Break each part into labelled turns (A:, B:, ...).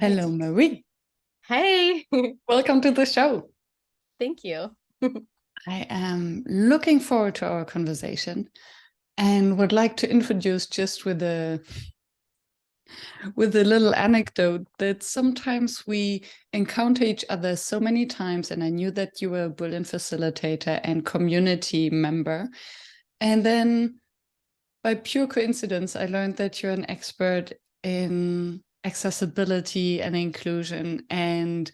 A: Hello, Marie.
B: Hey,
A: Welcome to the show.
B: thank you.
A: I am looking forward to our conversation and would like to introduce just with a little anecdote that sometimes we encounter each other so many times, and I knew that you were a brilliant facilitator and community member. And then by pure coincidence, I learned that you're an expert in accessibility and inclusion. And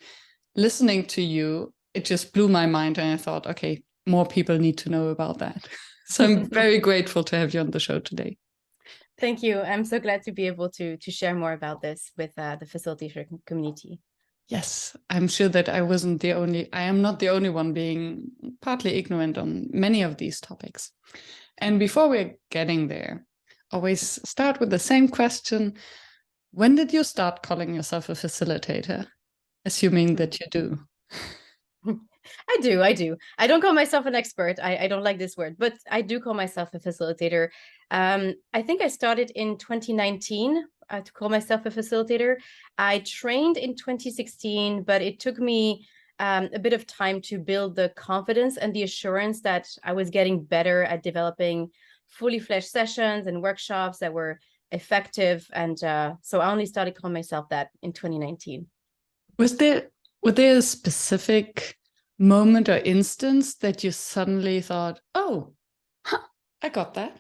A: listening to you, it just blew my mind. And I thought, okay, more people need to know about that. So I'm very grateful to have you on the show today.
B: Thank you. I'm so glad to be able to share more about this with the facilitator community.
A: Yes, I'm sure that I am not the only one being partly ignorant on many of these topics. And before we're getting there, always start with the same question. When did you start calling yourself a facilitator? Assuming that you do.
B: I do. I don't call myself an expert. I don't like this word, but I do call myself a facilitator. I think I started in 2019 to call myself a facilitator. I trained in 2016, but it took me a bit of time to build the confidence and the assurance that I was getting better at developing fully fledged sessions and workshops that were effective. And so I only started calling myself that in 2019.
A: Was there was there a specific moment or instance that you suddenly thought, oh, huh, I got that?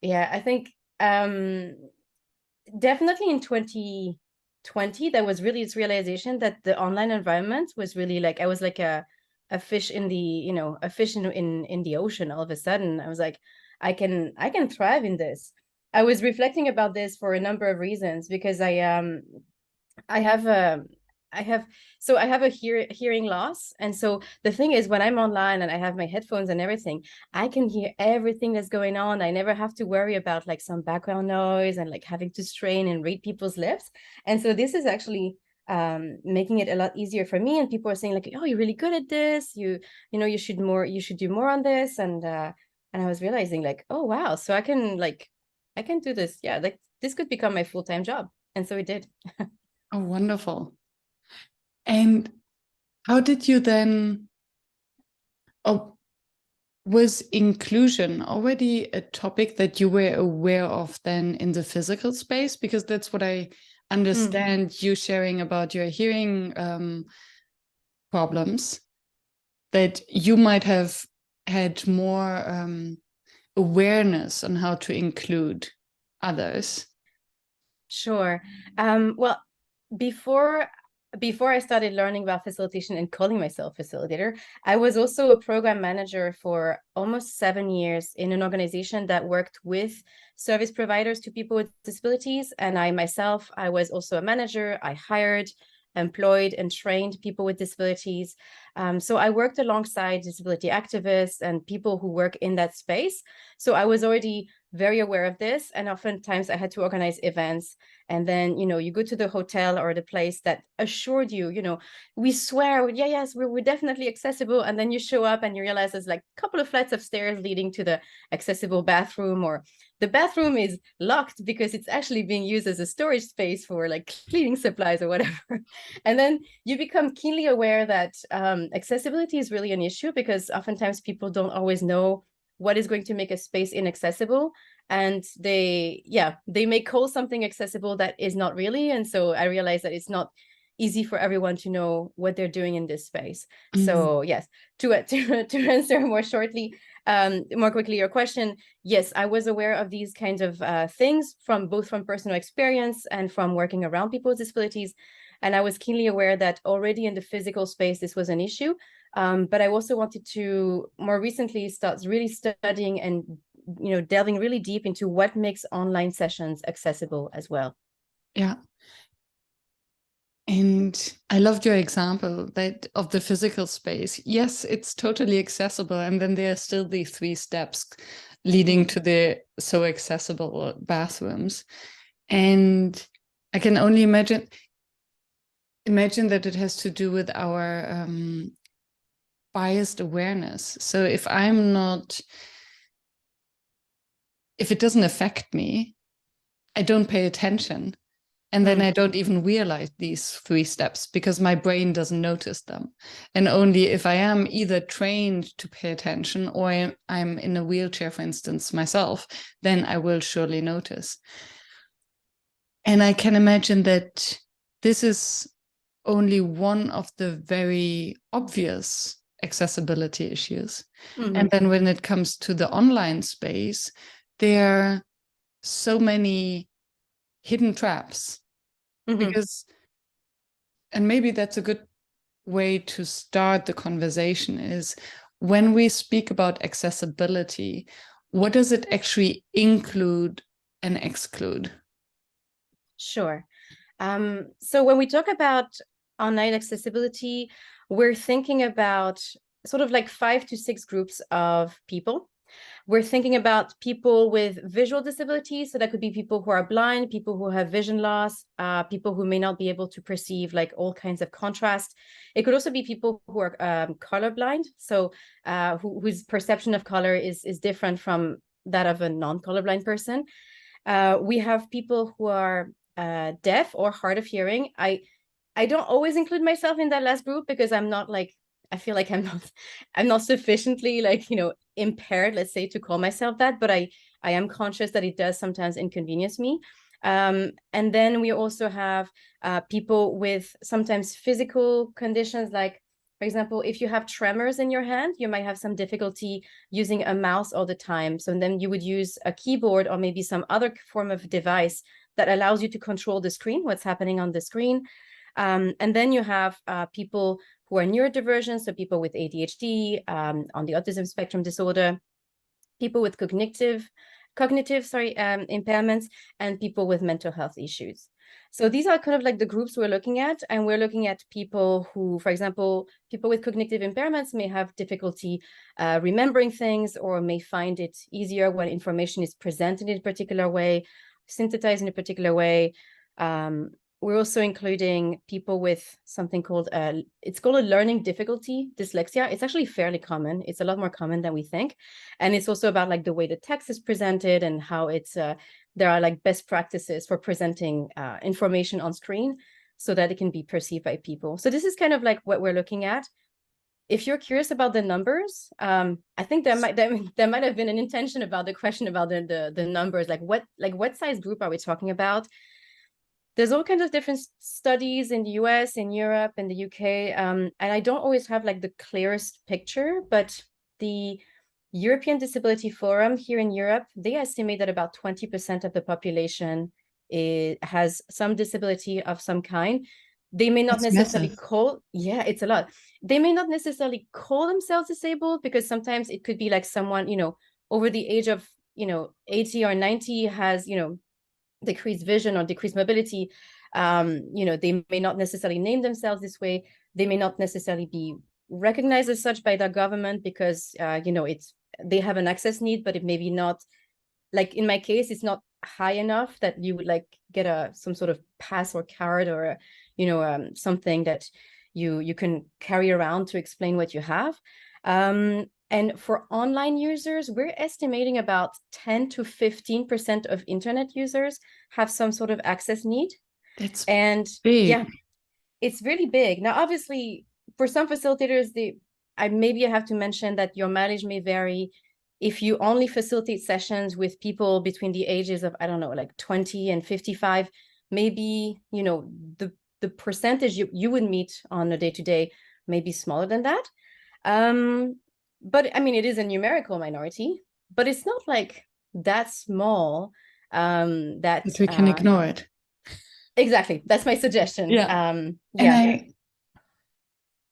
B: Yeah, I think definitely in 2020, there was really this realization that the online environment was really like I was like a fish in the, a fish in the ocean. All of a sudden, I was like, I can thrive in this. I was reflecting about this for a number of reasons because I have a I have I have a hearing loss. And so the thing is, when I'm online and I have my headphones and everything, I can hear everything that's going on. I never have to worry about like some background noise and like having to strain and read people's lips. And so this is actually making it a lot easier for me. And people are saying like, oh, you're really good at this. You should do more on this. And I was realizing like, oh wow, so I can do this. Yeah, like this could become my full-time job. And so it did.
A: Oh, wonderful. And how did you then, oh, was inclusion already a topic that you were aware of then in the physical space? Because that's what I understand you sharing about your hearing problems, that you might have had more awareness on how to include others.
B: Sure. Well, before before I started learning about facilitation and calling myself facilitator, I was also a program manager for almost 7 years in an organization that worked with service providers to people with disabilities. And I was also a manager. I hired, employed, and trained people with disabilities. So I worked alongside disability activists and people who work in that space. So I was already very aware of this. And oftentimes I had to organize events. And then, you go to the hotel or the place that assured you, we swear, yeah, yes, we're definitely accessible. And then you show up and you realize there's like a couple of flights of stairs leading to the accessible bathroom, or the bathroom is locked because it's actually being used as a storage space for like cleaning supplies or whatever. And then you become keenly aware that accessibility is really an issue because oftentimes people don't always know what is going to make a space inaccessible, and they may call something accessible that is not really. And so I realized that it's not easy for everyone to know what they're doing in this space.
A: Mm.
B: So yes, to answer more quickly your question, yes, I was aware of these kinds of things from personal experience and from working around people with disabilities. And I was keenly aware that already in the physical space this was an issue. But I also wanted to more recently start really studying and delving really deep into what makes online sessions accessible as well.
A: Yeah. And I loved your example that of the physical space. Yes, it's totally accessible. And then there are still the 3 steps leading to the so accessible bathrooms. And I can only imagine that it has to do with our biased awareness. So if it doesn't affect me, I don't pay attention. And then I don't even realize these 3 steps because my brain doesn't notice them. And only if I am either trained to pay attention or I'm in a wheelchair, for instance, myself, then I will surely notice. And I can imagine that this is only one of the very obvious accessibility issues. And then when it comes to the online space, there are so many hidden traps. Because, and maybe that's a good way to start the conversation, is when we speak about accessibility, what does it actually include and exclude?
B: Sure. So when we talk about online accessibility, we're thinking about sort of like 5 to 6 groups of people. We're thinking about people with visual disabilities. So that could be people who are blind, people who have vision loss, people who may not be able to perceive like all kinds of contrast. It could also be people who are colorblind. So whose perception of color is different from that of a non-colorblind person. We have people who are deaf or hard of hearing. I don't always include myself in that last group because I'm not like, I feel like I'm not sufficiently like, impaired, let's say, to call myself that, but I am conscious that it does sometimes inconvenience me. And then we also have people with sometimes physical conditions, like, for example, if you have tremors in your hand, you might have some difficulty using a mouse all the time. So then you would use a keyboard or maybe some other form of device that allows you to control the screen, what's happening on the screen. And then you have people who are neurodivergent, so people with ADHD, on the autism spectrum disorder, people with cognitive impairments, and people with mental health issues. So these are kind of like the groups we're looking at, and we're looking at people who, for example, people with cognitive impairments may have difficulty remembering things, or may find it easier when information is presented in a particular way, synthesized in a particular way. We're also including people with something called it's called a learning difficulty, dyslexia. It's actually fairly common. It's a lot more common than we think. And it's also about like the way the text is presented and how it's there are like best practices for presenting information on screen so that it can be perceived by people. So this is kind of like what we're looking at. If you're curious about the numbers, I think there might have been an intention about the question about the numbers, like what size group are we talking about? There's all kinds of different studies in the US, in Europe, in the UK, and I don't always have like the clearest picture, but the European Disability Forum here in Europe, they estimate that about 20% of the population has some disability of some kind. They may not necessarily call, yeah, it's a lot. They may not necessarily call themselves disabled because sometimes it could be like someone, over the age of, 80 or 90 has, decreased vision or decreased mobility. They may not necessarily name themselves this way. They may not necessarily be recognized as such by their government because they have an access need, but it may be not, like in my case, it's not high enough that you would like get some sort of pass or card or something that you can carry around to explain what you have. And for online users, we're estimating about 10 to 15% of internet users have some sort of access need.
A: That's
B: big. Yeah, it's really big. Now, obviously, for some facilitators, I have to mention that your mileage may vary. If you only facilitate sessions with people between the ages of, I don't know, like 20 and 55, maybe, the percentage you would meet on a day-to-day may be smaller than that. But I mean, it is a numerical minority, but it's not like that small that
A: we can ignore it.
B: Exactly. That's my suggestion.
A: Yeah.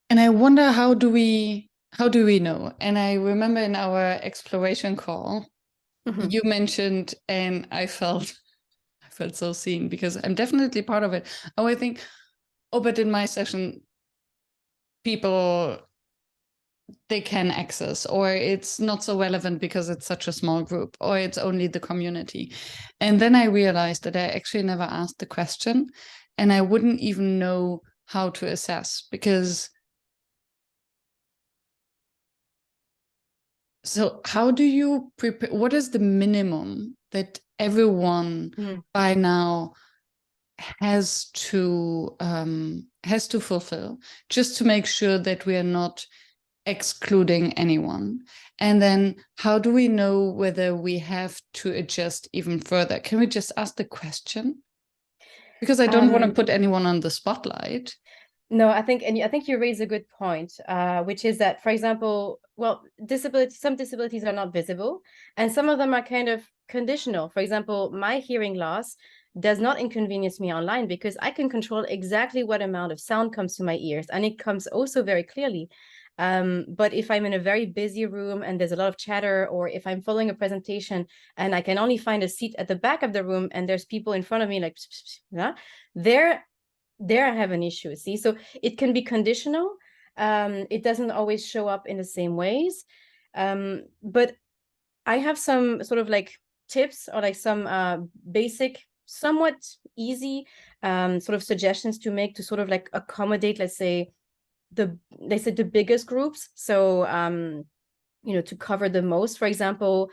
A: And I wonder, how do we know? And I remember in our exploration call, you mentioned, and I felt so seen because I'm definitely part of it. Oh, I think, but in my session, people, they can access, or it's not so relevant because it's such a small group, or it's only the community. And then I realized that I actually never asked the question, and I wouldn't even know how to assess, because so how do you prepare? What is the minimum that everyone by now has to fulfill, just to make sure that we are not excluding anyone? And then how do we know whether we have to adjust even further? Can we just ask the question? Because I don't want to put anyone on the spotlight.
B: No, I think you raise a good point, which is that, for example, well, some disabilities are not visible, and some of them are kind of conditional. For example, my hearing loss does not inconvenience me online because I can control exactly what amount of sound comes to my ears, and it comes also very clearly. But if I'm in a very busy room and there's a lot of chatter, or if I'm following a presentation and I can only find a seat at the back of the room and there's people in front of me like, yeah, there I have an issue. See, so it can be conditional. It doesn't always show up in the same ways. But I have some sort of like tips, or like some basic, somewhat easy sort of suggestions to make to sort of like accommodate, let's say, the biggest groups. So to cover the most. For example,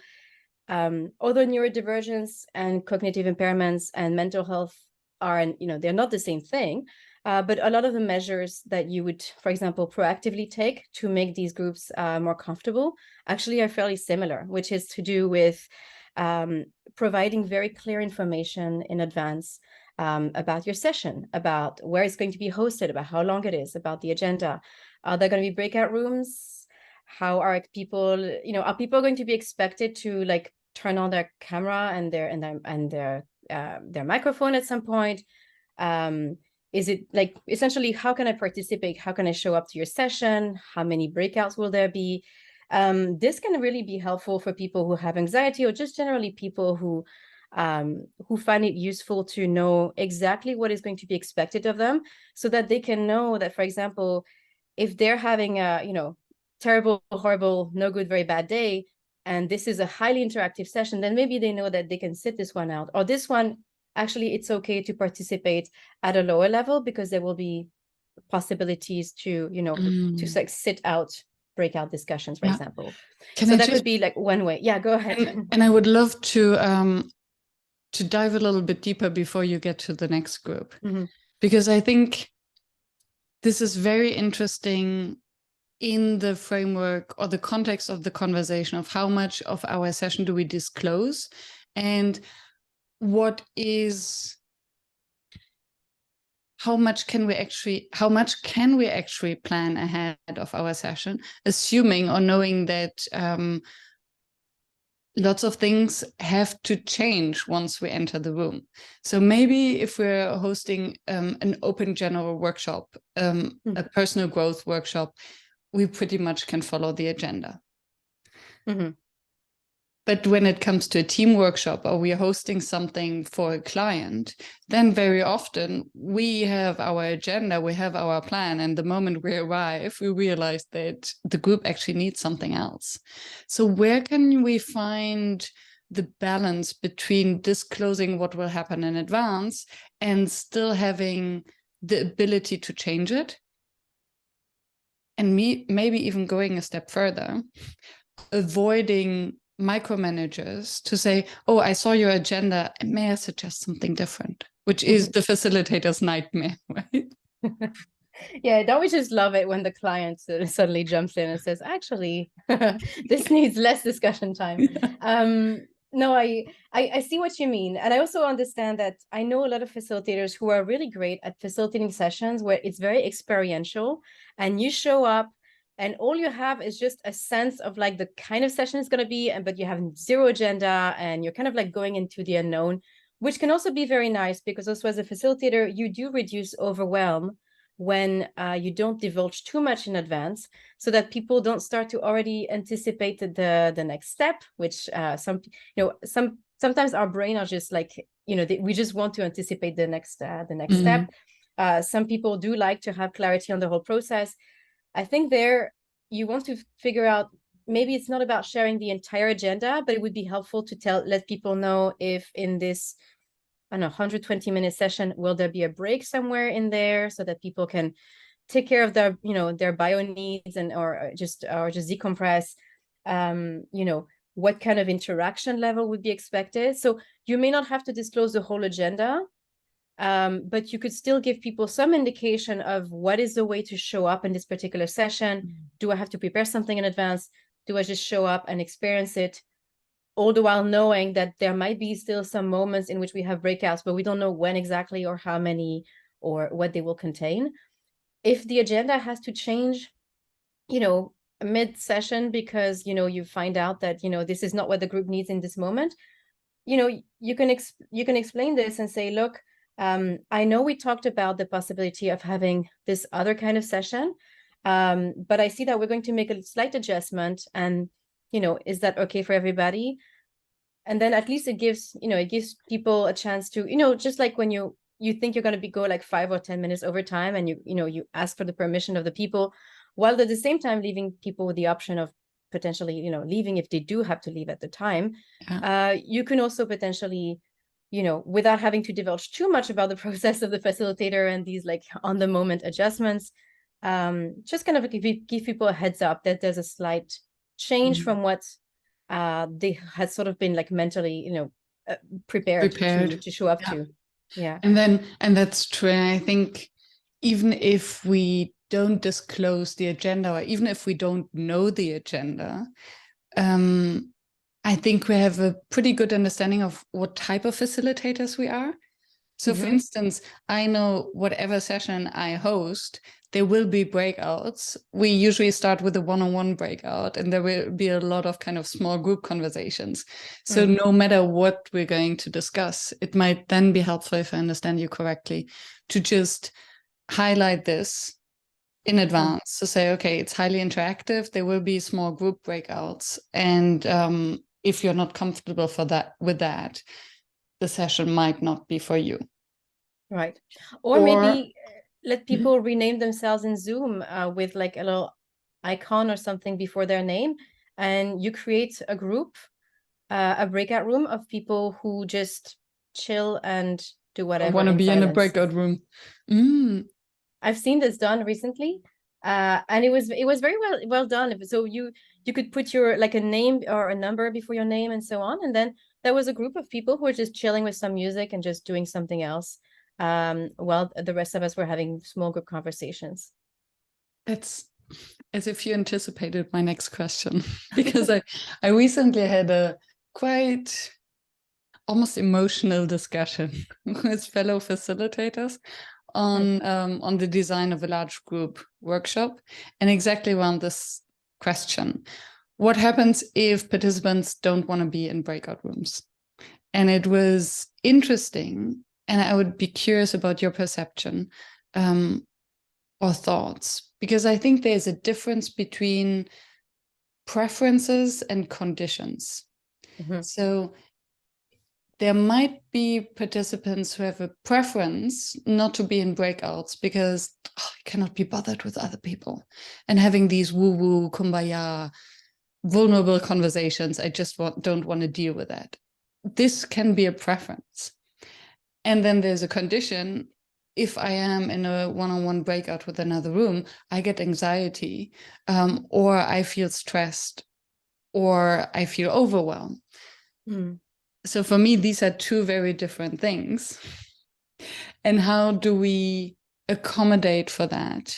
B: other neurodivergence and cognitive impairments and mental health are, they're not the same thing, but a lot of the measures that you would, for example, proactively take to make these groups more comfortable actually are fairly similar, which is to do with providing very clear information in advance about your session, about where it's going to be hosted, about how long it is, about the agenda. Are there going to be breakout rooms? How are people, are people going to be expected to like turn on their camera and their microphone at some point? Is it like, essentially, how can I participate? How can I show up to your session? How many breakouts will there be? This can really be helpful for people who have anxiety, or just generally people who find it useful to know exactly what is going to be expected of them, so that they can know that, for example, if they're having a, terrible, horrible, no good, very bad day, and this is a highly interactive session, then maybe they know that they can sit this one out, or this one, actually, it's okay to participate at a lower level because there will be possibilities to, to like sit out breakout discussions, for example. So that could be like one way. Yeah, go ahead.
A: And I would love to dive a little bit deeper before you get to the next group, because I think this is very interesting in the framework or the context of the conversation of how much of our session do we disclose, and how much can we actually plan ahead of our session, assuming or knowing that lots of things have to change once we enter the room. So maybe if we're hosting an open general workshop, a personal growth workshop, we pretty much can follow the agenda. But when it comes to a team workshop, or we are hosting something for a client, then very often we have our agenda, we have our plan, and the moment we arrive, we realize that the group actually needs something else. So where can we find the balance between disclosing what will happen in advance and still having the ability to change it? And maybe even going a step further, avoiding micromanagers to say, oh, I saw your agenda, and may I suggest something different, which is the facilitator's nightmare, right?
B: Yeah, don't we just love it when the client suddenly jumps in and says, actually, this needs less discussion time. Yeah. No, I see what you mean. And I also understand that I know a lot of facilitators who are really great at facilitating sessions where it's very experiential, and you show up and all you have is just a sense of like the kind of session it's going to be, but you have zero agenda, and you're kind of like going into the unknown, which can also be very nice, because also as a facilitator, you do reduce overwhelm when you don't divulge too much in advance, so that people don't start to already anticipate the next step, which sometimes our brain are just like, we just want to anticipate the next step. Some people do like to have clarity on the whole process. I think there you want to figure out, maybe it's not about sharing the entire agenda, but it would be helpful to let people know if in this, I don't know, 120-minute session, will there be a break somewhere in there so that people can take care of their, their bio needs, and or just decompress. What kind of interaction level would be expected. So you may not have to disclose the whole agenda, but you could still give people some indication of what is the way to show up in this particular session. Do I have to prepare something in advance? Do I just show up and experience it? All the while knowing that there might be still some moments in which we have breakouts, but we don't know when exactly or how many or what they will contain. If the agenda has to change, mid-session because, you find out that, this is not what the group needs in this moment, you can explain this and say, look, I know we talked about the possibility of having this other kind of session, but I see that we're going to make a slight adjustment, and is that okay for everybody? And then at least it gives people a chance to, just like when you think you're going to go like 5 or 10 minutes over time, and you ask for the permission of the people, while at the same time leaving people with the option of potentially leaving if they do have to leave at the time. You can also potentially, without having to divulge too much about the process of the facilitator and these like on the moment adjustments, just kind of give people a heads up that there's a slight change from what they had sort of been like mentally prepared. To show up to.
A: And that's true. I think even if we don't disclose the agenda, or even if we don't know the agenda, I think we have a pretty good understanding of what type of facilitators we are. So for instance, I know whatever session I host, there will be breakouts. We usually start with a one-on-one breakout, and there will be a lot of kind of small group conversations. So no matter what we're going to discuss, it might then be helpful, if I understand you correctly, to just highlight this in advance to say, okay, it's highly interactive. There will be small group breakouts. And if you're not comfortable with that, the session might not be for you.
B: Right. Or maybe let people rename themselves in Zoom with like a little icon or something before their name. And you create a group, a breakout room of people who just chill and do whatever.
A: Want to be in a breakout room.
B: I've seen this done recently, and it was very well done. So you could put your like a name or a number before your name and so on, and then there was a group of people who were just chilling with some music and just doing something else, while the rest of us were having small group conversations.
A: It's as if you anticipated my next question, because I recently had a quite almost emotional discussion with fellow facilitators on the design of a large group workshop, and exactly around this question: what happens if participants don't want to be in breakout rooms? And it was interesting, and I would be curious about your perception or thoughts, because I think there's a difference between preferences and conditions. So there might be participants who have a preference not to be in breakouts because I cannot be bothered with other people and having these woo-woo, kumbaya, vulnerable conversations. I just don't want to deal with that. This can be a preference. And then there's a condition. If I am in a one-on-one breakout with another room, I get anxiety, or I feel stressed, or I feel overwhelmed. So for me, these are two very different things. And how do we accommodate for that?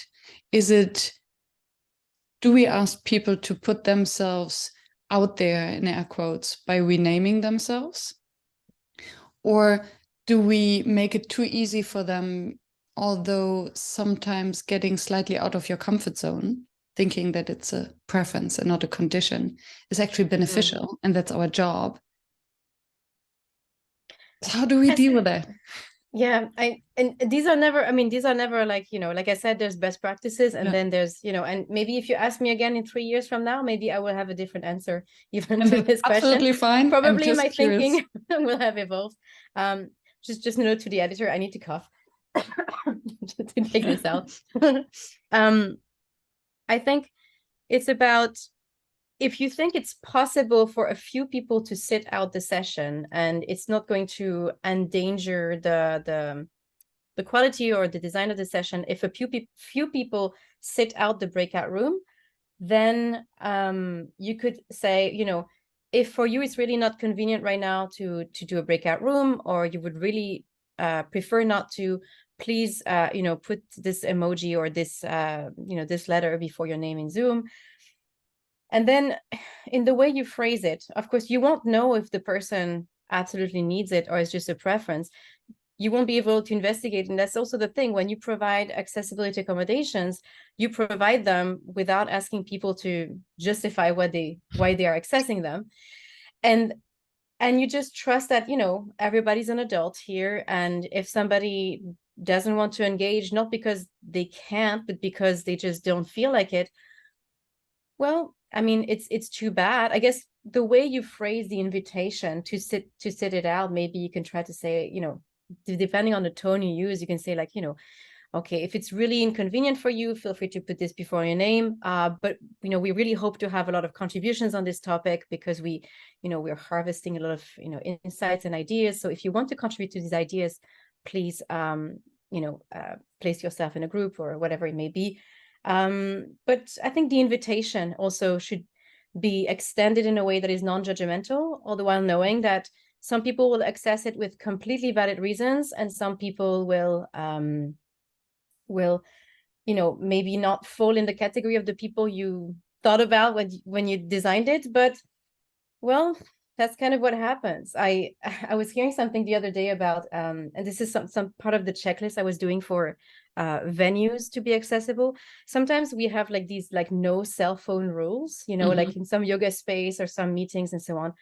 A: Do we ask people to put themselves out there, in air quotes, by renaming themselves? Or do we make it too easy for them, although sometimes getting slightly out of your comfort zone, thinking that it's a preference and not a condition, is actually beneficial, and that's our job? So how do we deal with that?
B: Yeah, and these are never like, like I said, there's best practices, and then there's, and maybe if you ask me again in 3 years from now, maybe I will have a different answer even to this question.
A: Absolutely fine.
B: Probably my thinking will have evolved. Just note to the editor, I need to cough to take this out. I think it's about, if you think it's possible for a few people to sit out the session and it's not going to endanger the quality or the design of the session, if a few people sit out the breakout room, then you could say, if for you it's really not convenient right now to do a breakout room, or you would really prefer not to, please, put this emoji or this, this letter before your name in Zoom. And then in the way you phrase it, of course, you won't know if the person absolutely needs it or it's just a preference. You won't be able to investigate. And that's also the thing. When you provide accessibility accommodations, you provide them without asking people to justify why they are accessing them. And you just trust that, everybody's an adult here. And if somebody doesn't want to engage, not because they can't, but because they just don't feel like it, well, I mean, it's too bad. I guess the way you phrase the invitation to sit it out, maybe you can try to say, depending on the tone you use, you can say like, okay, if it's really inconvenient for you, feel free to put this before your name. But we really hope to have a lot of contributions on this topic because we're harvesting a lot of insights and ideas. So if you want to contribute to these ideas, please place yourself in a group or whatever it may be. But I think the invitation also should be extended in a way that is non-judgmental, all the while knowing that some people will access it with completely valid reasons, and some people will maybe not fall in the category of the people you thought about when you designed it. But well, that's kind of what happens. I was hearing something the other day about and this is some part of the checklist I was doing for venues to be accessible. Sometimes we have like these like no cell phone rules, like in some yoga space or some meetings and so on.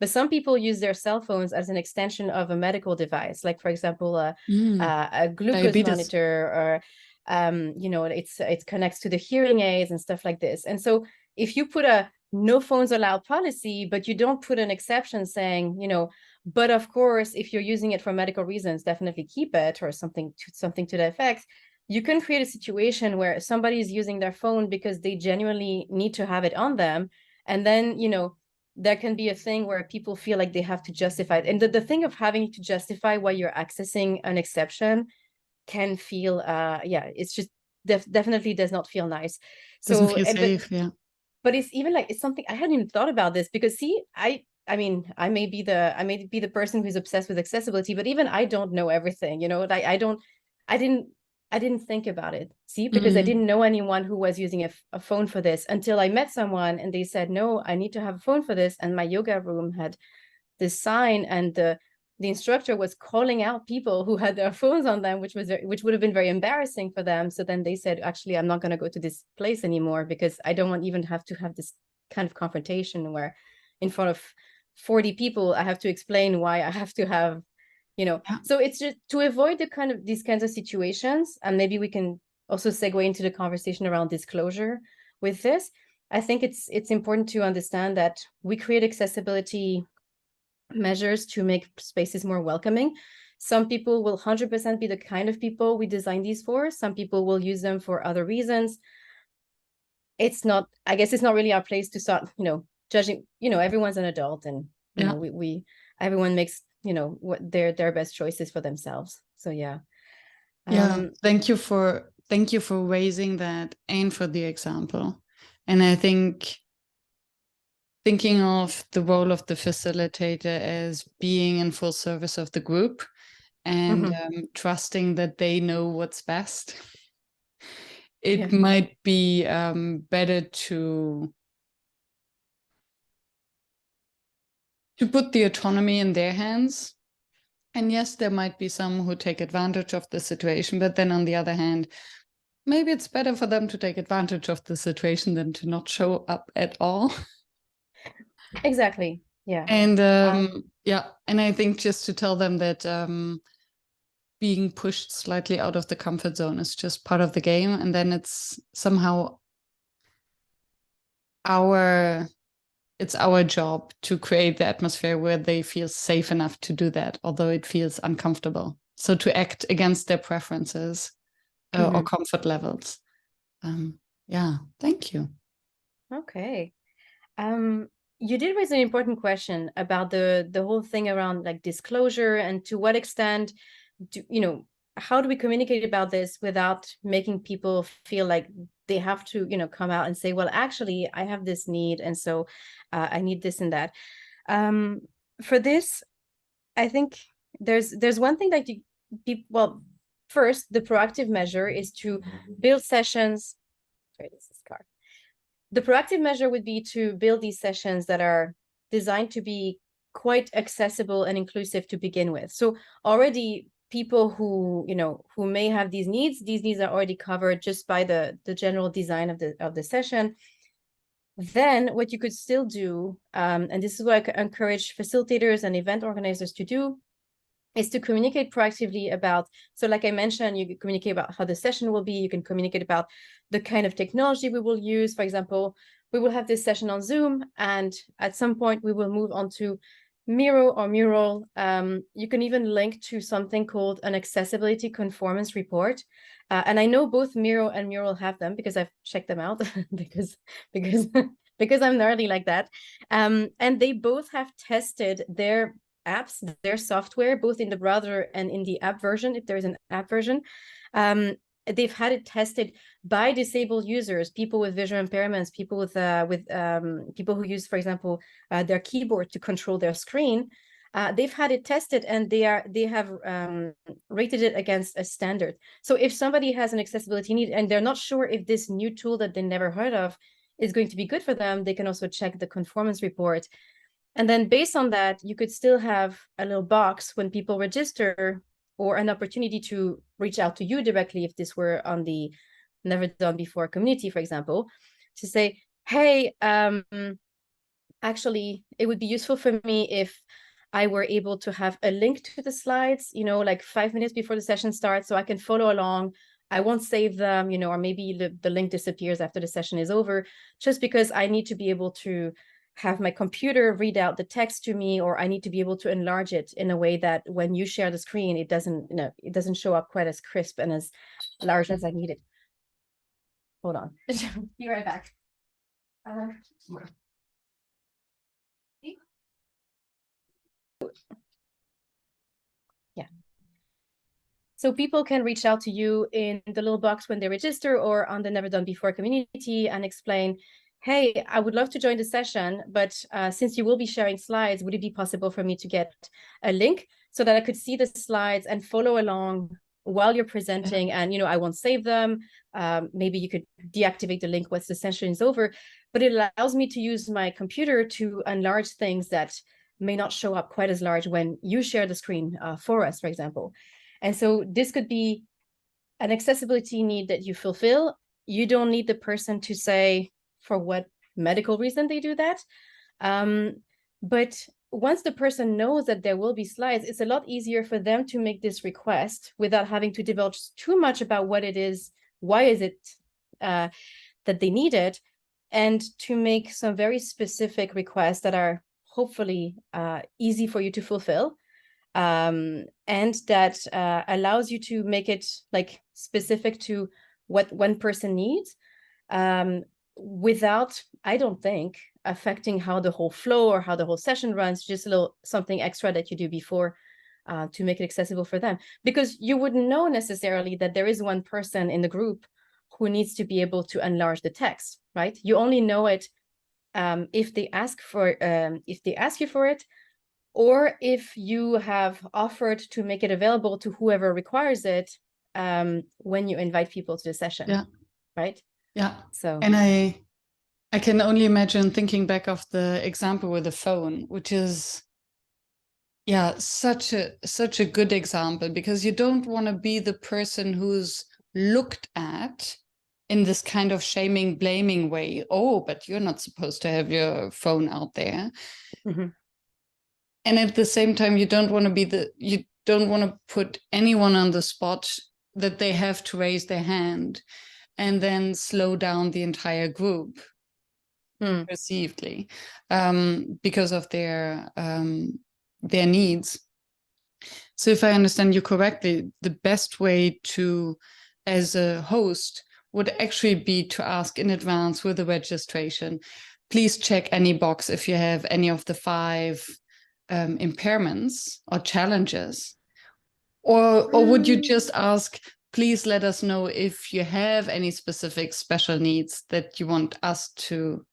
B: But some people use their cell phones as an extension of a medical device, like for example a glucose
A: Diabetes
B: monitor, or it connects to the hearing aids and stuff like this. And so if you put a no phones allowed policy, but you don't put an exception saying, but of course, if you're using it for medical reasons, definitely keep it, or something to that effect, you can create a situation where somebody is using their phone because they genuinely need to have it on them. And then, there can be a thing where people feel like they have to justify it. And the thing of having to justify why you're accessing an exception can feel, it's just definitely does not feel nice.
A: doesn't
B: So,
A: feel safe,
B: but it's even like, it's something I hadn't even thought about this, because see, I mean, I may be the person who's obsessed with accessibility, but even I don't know everything, like I didn't think about it, see, because I didn't know anyone who was using a phone for this until I met someone and they said, no, I need to have a phone for this. And my yoga room had this sign, and the instructor was calling out people who had their phones on them, which would have been very embarrassing for them. So then they said, actually, I'm not going to go to this place anymore because I don't want even have to have this kind of confrontation where in front of 40 people, I have to explain why I have to have, So it's just to avoid these kinds of situations. And maybe we can also segue into the conversation around disclosure with this. I think it's important to understand that we create accessibility measures to make spaces more welcoming. Some people will 100% be the kind of people we design these for. Some people will use them for other reasons. I guess it's not really our place to start, judging, everyone's an adult, and everyone makes, what their best choices for themselves. So
A: thank you for raising that and for the example. And I think thinking of the role of the facilitator as being in full service of the group and trusting that they know what's best. It might be better to put the autonomy in their hands. And yes, there might be some who take advantage of the situation, but then on the other hand, maybe it's better for them to take advantage of the situation than to not show up at all.
B: Exactly. Yeah.
A: And and I think just to tell them that being pushed slightly out of the comfort zone is just part of the game, and then it's somehow our job to create the atmosphere where they feel safe enough to do that, although it feels uncomfortable. So to act against their preferences or comfort levels. Thank you.
B: Okay. You did raise an important question about the whole thing around like disclosure, and to what extent how do we communicate about this without making people feel like they have to, come out and say, well, actually, I have this need, and so I need this and that. For this, I think there's one thing that well, first, the proactive measure is to build sessions. Sorry, this is car. The proactive measure would be to build these sessions that are designed to be quite accessible and inclusive to begin with. So already people who, who may have these needs are already covered just by the general design of the session. Then what you could still do, and this is what I encourage facilitators and event organizers to do, is to communicate proactively about, so like I mentioned, you can communicate about how the session will be, you can communicate about the kind of technology we will use. For example, we will have this session on Zoom, and at some point we will move on to Miro or Mural. You can even link to something called an accessibility conformance report. And I know both Miro and Mural have them because I've checked them out because I'm nerdy like that. And they both have tested their apps, their software, both in the browser and in the app version, if there is an app version. They've had it tested by disabled users, people with visual impairments, people with people who use, for example, their keyboard to control their screen. They've had it tested, and they have rated it against a standard. So if somebody has an accessibility need and they're not sure if this new tool that they never heard of is going to be good for them, they can also check the conformance report. And then based on that, you could still have a little box when people register, or an opportunity to reach out to you directly if this were on the Never Done Before community, for example, to say, hey, actually, it would be useful for me if I were able to have a link to the slides, like 5 minutes before the session starts, so I can follow along. I won't save them, or maybe the link disappears after the session is over, just because I need to be able to have my computer read out the text to me, or I need to be able to enlarge it in a way that when you share the screen, it doesn't show up quite as crisp and as large as I need it. Hold on. Be right back. Yeah. So people can reach out to you in the little box when they register, or on the Never Done Before community, and explain, hey, I would love to join the session, but since you will be sharing slides, would it be possible for me to get a link so that I could see the slides and follow along while you're presenting? And, I won't save them. Maybe you could deactivate the link once the session is over, but it allows me to use my computer to enlarge things that may not show up quite as large when you share the screen for us, for example. And so this could be an accessibility need that you fulfill. You don't need the person to say for what medical reason they do that. But once the person knows that there will be slides, it's a lot easier for them to make this request without having to divulge too much about what it is, why is it that they need it, and to make some very specific requests that are hopefully easy for you to fulfill. And that allows you to make it like specific to what one person needs, without, I don't think, affecting how the whole flow or how the whole session runs. Just a little something extra that you do before to make it accessible for them, because you wouldn't know necessarily that there is one person in the group who needs to be able to enlarge the text, right? You only know it if they ask you for it, or if you have offered to make it available to whoever requires it when you invite people to the session.
A: Yeah.
B: Right?
A: Yeah.
B: So,
A: and I can only imagine thinking back of the example with the phone, which is, yeah, such a good example, because you don't want to be the person who's looked at in this kind of shaming, blaming way. Oh, but you're not supposed to have your phone out there.
B: mm-hmm.
A: And at the same time, you don't want to put anyone on the spot that they have to raise their hand and then slow down the entire group perceivedly because of their needs. So if I understand you correctly, the best way to, as a host, would actually be to ask in advance with the registration, please check any box if you have any of the 5 impairments or challenges, or would you just ask, please let us know if you have any specific special needs that you want us to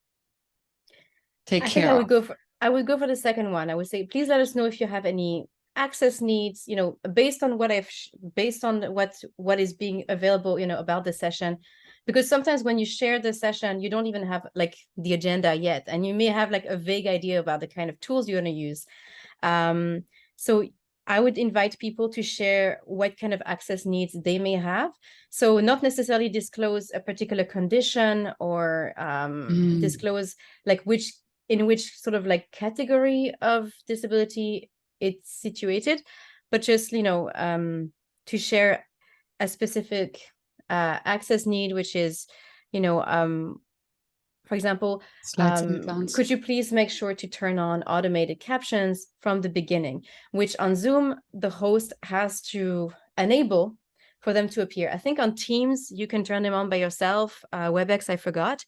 A: take care of?
B: I would go for the second one. I would say, please let us know if you have any access needs, you know, based on what is being available, you know, about the session. Because sometimes when you share the session, you don't even have like the agenda yet, and you may have like a vague idea about the kind of tools you're going to use. So I would invite people to share what kind of access needs they may have. So not necessarily disclose a particular condition or disclose like in which sort of like category of disability it's situated, but just, you know, to share a specific access need, which is, you know, for example,
A: Slides and accounts.
B: could you please make sure to turn on automated captions from the beginning, which on Zoom, the host has to enable for them to appear. I think on Teams, you can turn them on by yourself. WebEx, I forgot.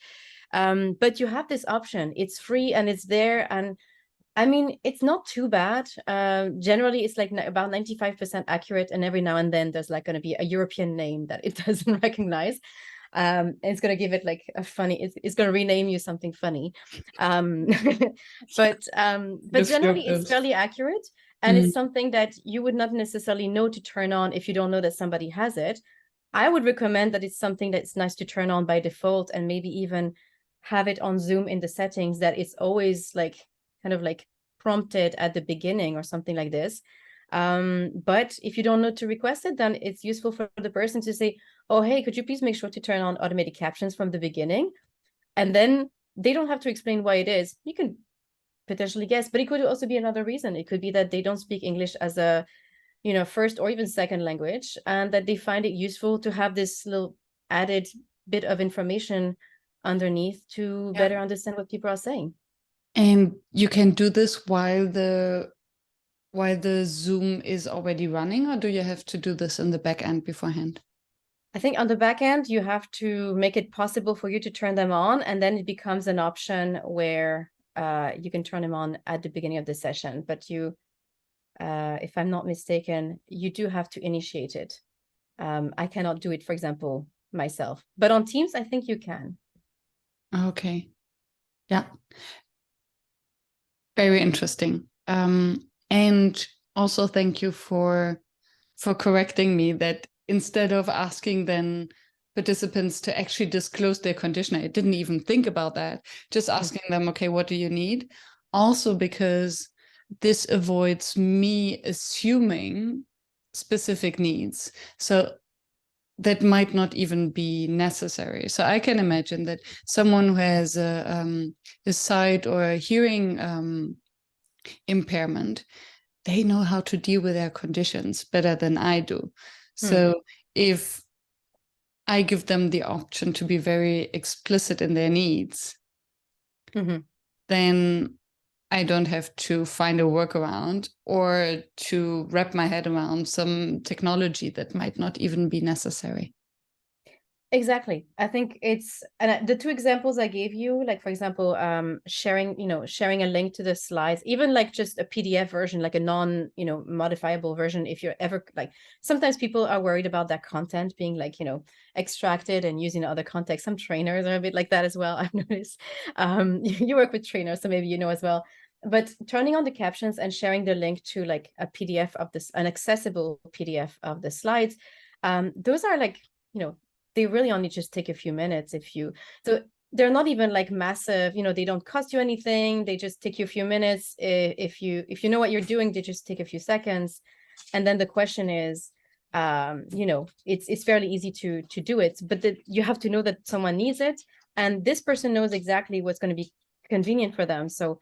B: But you have this option. It's free and it's there. And I mean, it's not too bad. Generally, it's like about 95% accurate. And every now and then there's like going to be a European name that it doesn't recognize. It's going to give it like a funny, it's going to rename you something funny. But generally it's fairly accurate. And it's something that you would not necessarily know to turn on if you don't know that somebody has it. I would recommend that it's something that's nice to turn on by default, and maybe even have it on Zoom in the settings that it's always like kind of like prompted at the beginning or something like this. But if you don't know to request it, then it's useful for the person to say, oh, hey, could you please make sure to turn on automated captions from the beginning? And then they don't have to explain why it is. You can potentially guess, but it could also be another reason. It could be that they don't speak English as a, you know, first or even second language, and that they find it useful to have this little added bit of information underneath to better understand what people are saying.
A: And you can do this while the Zoom is already running, or do you have to do this in the back end beforehand?
B: I think on the back end, you have to make it possible for you to turn them on, and then it becomes an option where you can turn them on at the beginning of the session. But you, if I'm not mistaken, you do have to initiate it. I cannot do it, for example, myself. But on Teams, I think you can.
A: Okay. Yeah. Very interesting. And also thank you for correcting me that instead of asking then participants to actually disclose their condition, I didn't even think about that. Just asking them, okay, what do you need? Also because this avoids me assuming specific needs. So that might not even be necessary. So I can imagine that someone who has a sight or a hearing impairment, they know how to deal with their conditions better than I do. So if I give them the option to be very explicit in their needs, then I don't have to find a workaround or to wrap my head around some technology that might not even be necessary.
B: Exactly. I think it's, and the two examples I gave you, like, for example, sharing a link to the slides, even like just a PDF version, like a modifiable version. If you're ever like, sometimes people are worried about that content being like, extracted and used in other contexts. Some trainers are a bit like that as well, I've noticed. You work with trainers, so maybe you know as well. But turning on the captions and sharing the link to like a PDF of this, an accessible PDF of the slides, those are like, they really only just take a few minutes so they're not even like massive, they don't cost you anything. They just take you a few minutes. If you know what you're doing, they just take a few seconds. And then the question is, it's fairly easy to do it, but you have to know that someone needs it. And this person knows exactly what's going to be convenient for them. So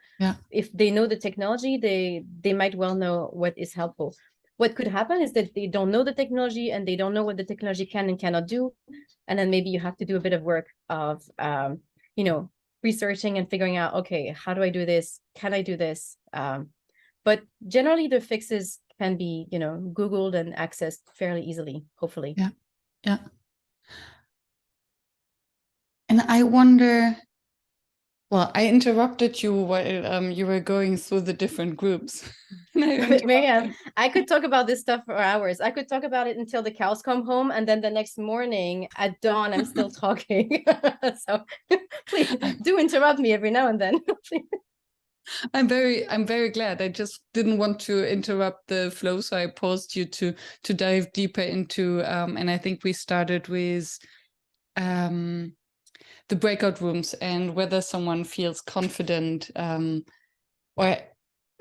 B: if they know the technology, they might well know what is helpful. What could happen is that they don't know the technology and they don't know what the technology can and cannot do. And then maybe you have to do a bit of work of, researching and figuring out, okay, how do I do this? Can I do this? But generally the fixes can be, Googled and accessed fairly easily, hopefully.
A: Yeah. Yeah. And I wonder, well, I interrupted you while you were going through the different groups.
B: Marianne, I could talk about this stuff for hours. I could talk about it until the cows come home, and then the next morning at dawn, I'm still talking. So please do interrupt me every now and then.
A: I'm very glad. I just didn't want to interrupt the flow, so I paused you to dive deeper into and I think we started with the breakout rooms and whether someone feels confident or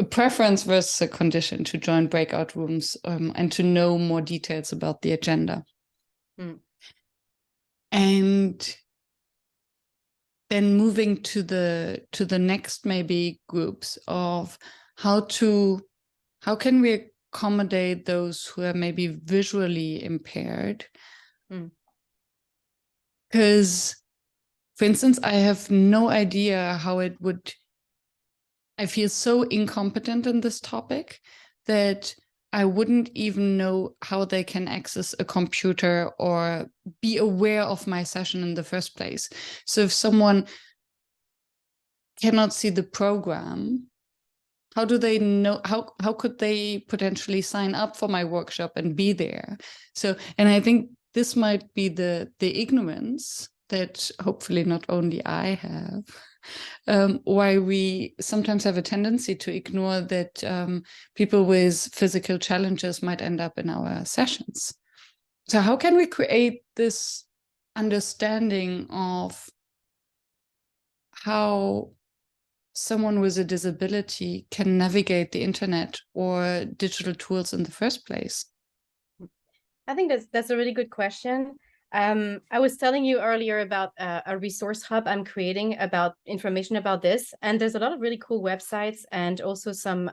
A: a preference versus a condition to join breakout rooms and to know more details about the agenda.
B: Mm.
A: And then moving to the next maybe groups of how can we accommodate those who are maybe visually impaired? Because, for instance, I have no idea how it would. I feel so incompetent in this topic that I wouldn't even know how they can access a computer or be aware of my session in the first place. So if someone cannot see the program, how do they know, how could they potentially sign up for my workshop and be there? So, and I think this might be the ignorance that hopefully not only I have, why we sometimes have a tendency to ignore that people with physical challenges might end up in our sessions. So how can we create this understanding of how someone with a disability can navigate the internet or digital tools in the first place?
B: I think that's a really good question. I was telling you earlier about a resource hub I'm creating about information about this, and there's a lot of really cool websites and also some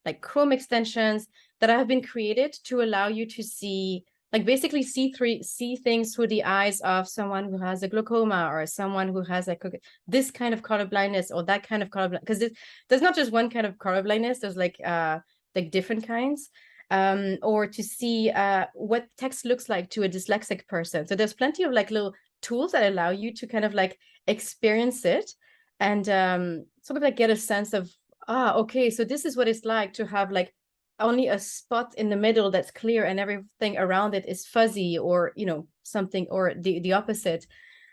B: like Chrome extensions that have been created to allow you to see, like basically see things through the eyes of someone who has a glaucoma or someone who has like this kind of color blindness or that kind of color blindness, because there's not just one kind of color blindness. There's like different kinds. Or to see what text looks like to a dyslexic person. So there's plenty of like little tools that allow you to kind of like experience it and sort of like get a sense of, okay, so this is what it's like to have like only a spot in the middle that's clear and everything around it is fuzzy or, you know, something or the opposite.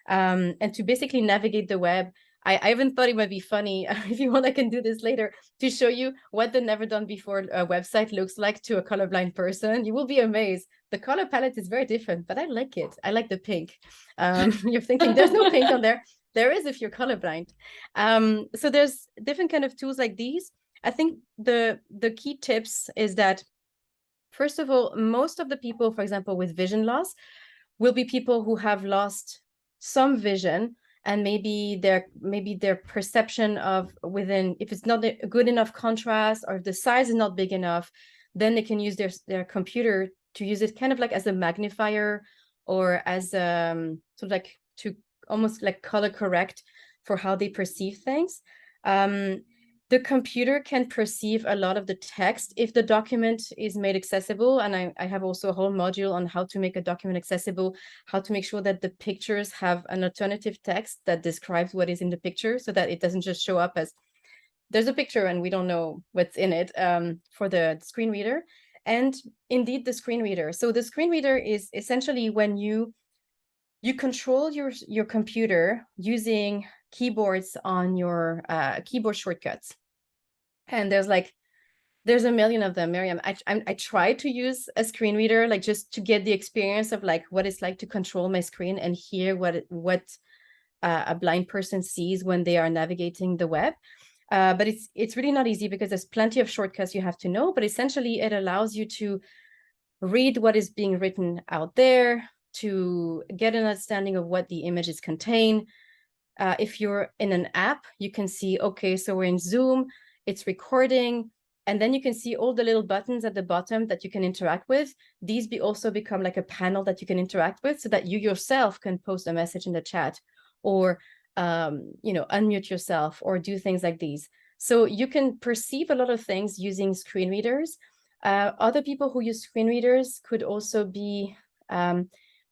B: And to basically navigate the web. I even thought it might be funny, if you want, I can do this later, to show you what the Never Done Before website looks like to a colorblind person. You will be amazed. The color palette is very different, but I like it. I like the pink. You're thinking there's no pink on there. There is if you're colorblind. So there's different kind of tools like these. I think the key tips is that, first of all, most of the people, for example, with vision loss, will be people who have lost some vision, and maybe their perception of within, if it's not a good enough contrast or if the size is not big enough, then they can use their computer to use it kind of like as a magnifier or as sort of like to almost like color correct for how they perceive things. The computer can perceive a lot of the text if the document is made accessible. And I have also a whole module on how to make a document accessible, how to make sure that the pictures have an alternative text that describes what is in the picture so that it doesn't just show up as there's a picture and we don't know what's in it, for the screen reader. And indeed, the screen reader. So the screen reader is essentially when you control your computer using keyboards on your keyboard shortcuts. And there's a million of them, Miriam. I try to use a screen reader, like just to get the experience of like what it's like to control my screen and hear what a blind person sees when they are navigating the web. But it's really not easy because there's plenty of shortcuts you have to know. But essentially, it allows you to read what is being written out there, to get an understanding of what the images contain. If you're in an app, you can see, okay, so we're in Zoom, it's recording, and then you can see all the little buttons at the bottom that you can interact with. These also become like a panel that you can interact with so that you yourself can post a message in the chat or, unmute yourself or do things like these. So you can perceive a lot of things using screen readers. Other people who use screen readers could also be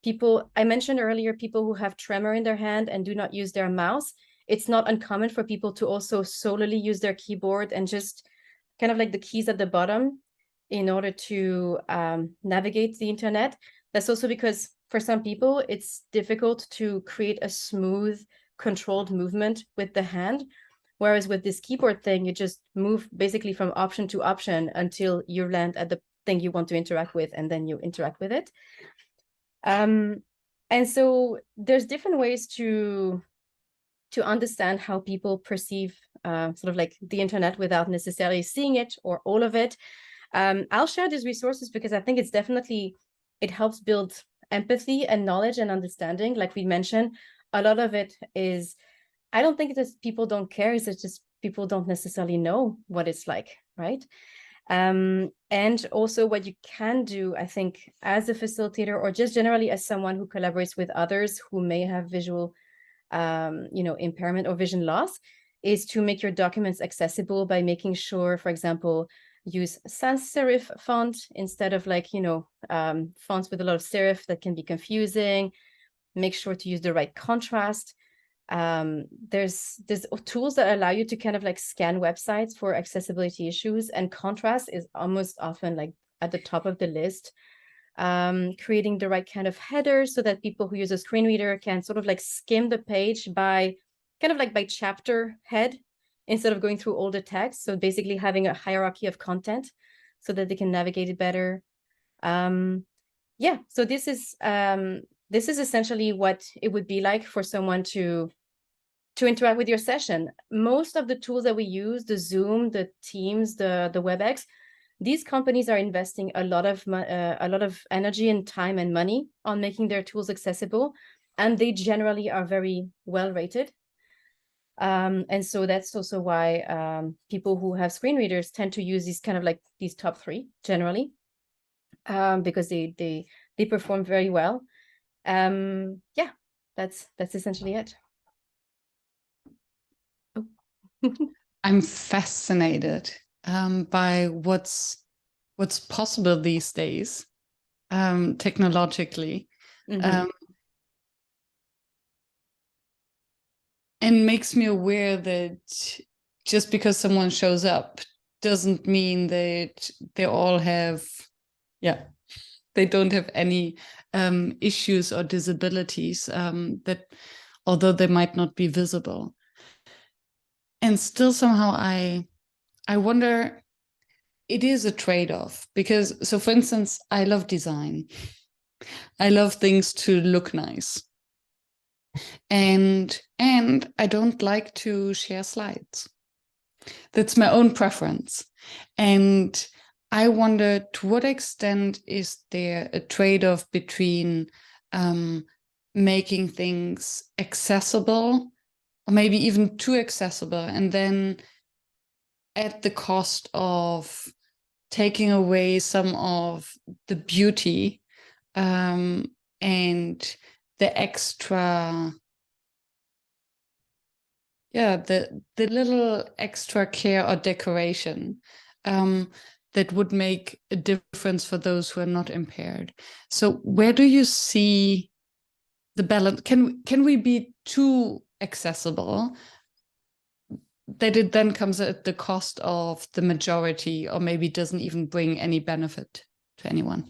B: people, I mentioned earlier, people who have tremor in their hand and do not use their mouse. It's not uncommon for people to also solely use their keyboard and just kind of like the keys at the bottom in order to navigate the internet. That's also because for some people, it's difficult to create a smooth, controlled movement with the hand Whereas with this keyboard thing, you just move basically from option to option until you land at the thing you want to interact with, and then you interact with it. And so there's different ways to understand how people perceive sort of like the internet without necessarily seeing it or all of it. I'll share these resources because I think it's definitely, it helps build empathy and knowledge and understanding. Like we mentioned, a lot of it is, I don't think it's people don't care, it's just people don't necessarily know what it's like, right? And also what you can do, I think, as a facilitator or just generally as someone who collaborates with others who may have visual impairment or vision loss, is to make your documents accessible by making sure, for example, use sans serif font instead of like, fonts with a lot of serif that can be confusing. Make sure to use the right contrast. There's tools that allow you to kind of like scan websites for accessibility issues, and contrast is almost often like at the top of the list. Creating the right kind of header so that people who use a screen reader can sort of like skim the page by kind of like by chapter head instead of going through all the text. So basically having a hierarchy of content so that they can navigate it better. Yeah, so this is essentially what it would be like for someone to interact with your session. Most of the tools that we use, the Zoom, the Teams, the WebEx, these companies are investing a lot of energy and time and money on making their tools accessible, and they generally are very well rated. And so that's also why people who have screen readers tend to use these kind of like these top 3 generally, because they perform very well. Yeah, that's essentially it. Oh.
A: I'm fascinated by what's possible these days, technologically.
B: Mm-hmm.
A: And makes me aware that just because someone shows up doesn't mean that they all have, they don't have any issues or disabilities, that although they might not be visible. And still somehow I wonder, it is a trade-off, because, so for instance, I love design. I love things to look nice. And I don't like to share slides. That's my own preference. And I wonder, to what extent is there a trade-off between making things accessible, or maybe even too accessible, and then at the cost of taking away some of the beauty and the extra, the little extra care or decoration that would make a difference for those who are not impaired. So where do you see the balance? Can we be too accessible that it then comes at the cost of the majority, or maybe doesn't even bring any benefit to anyone?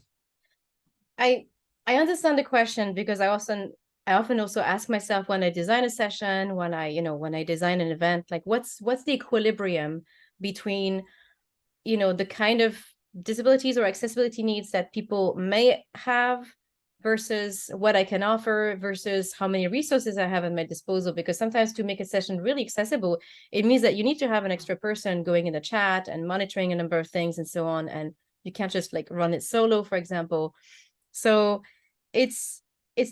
B: I understand the question, because I often also ask myself when I design a session, when I design an event, like what's the equilibrium between, the kind of disabilities or accessibility needs that people may have versus what I can offer versus how many resources I have at my disposal. Because sometimes to make a session really accessible, it means that you need to have an extra person going in the chat and monitoring a number of things and so on. And you can't just like run it solo, for example. So it's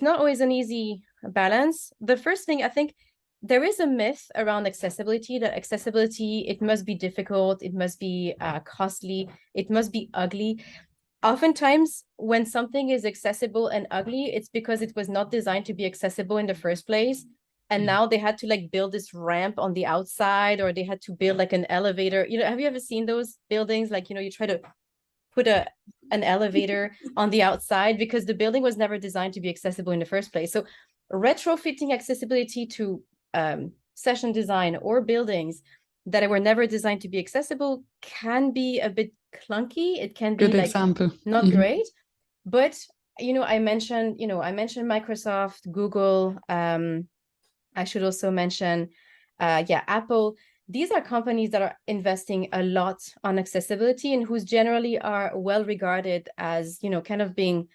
B: not always an easy balance. The first thing, I think there is a myth around accessibility, that accessibility, it must be difficult, it must be costly, it must be ugly. Oftentimes, when something is accessible and ugly, it's because it was not designed to be accessible in the first place. And now they had to like build this ramp on the outside, or they had to build like an elevator. Have you ever seen those buildings? Like, you try to put an elevator on the outside because the building was never designed to be accessible in the first place. So retrofitting accessibility to session design or buildings that were never designed to be accessible can be a bit clunky. It can be
A: Good
B: like
A: example.
B: not great. But I mentioned Microsoft, Google. I should also mention Apple. these are companies that are investing a lot on accessibility and who's generally are well regarded as, you know, kind of being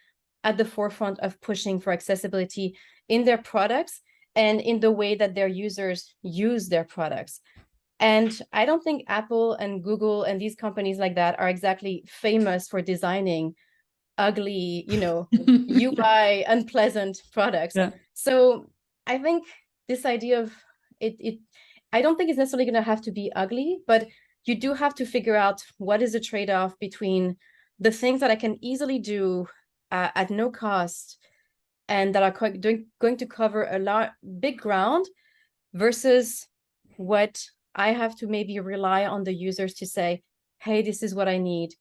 B: at the forefront of pushing for accessibility in their products and in the way that their users use their products. And I don't think Apple and Google and these companies like that are exactly famous for designing ugly, you know, UI unpleasant products.
A: Yeah.
B: So I think this idea of it, I don't think it's necessarily going to have to be ugly, but you do have to figure out what is the trade-off between the things that I can easily do at no cost and that are going to cover a big ground versus what I have to maybe rely on the users to say, hey, this is what I need.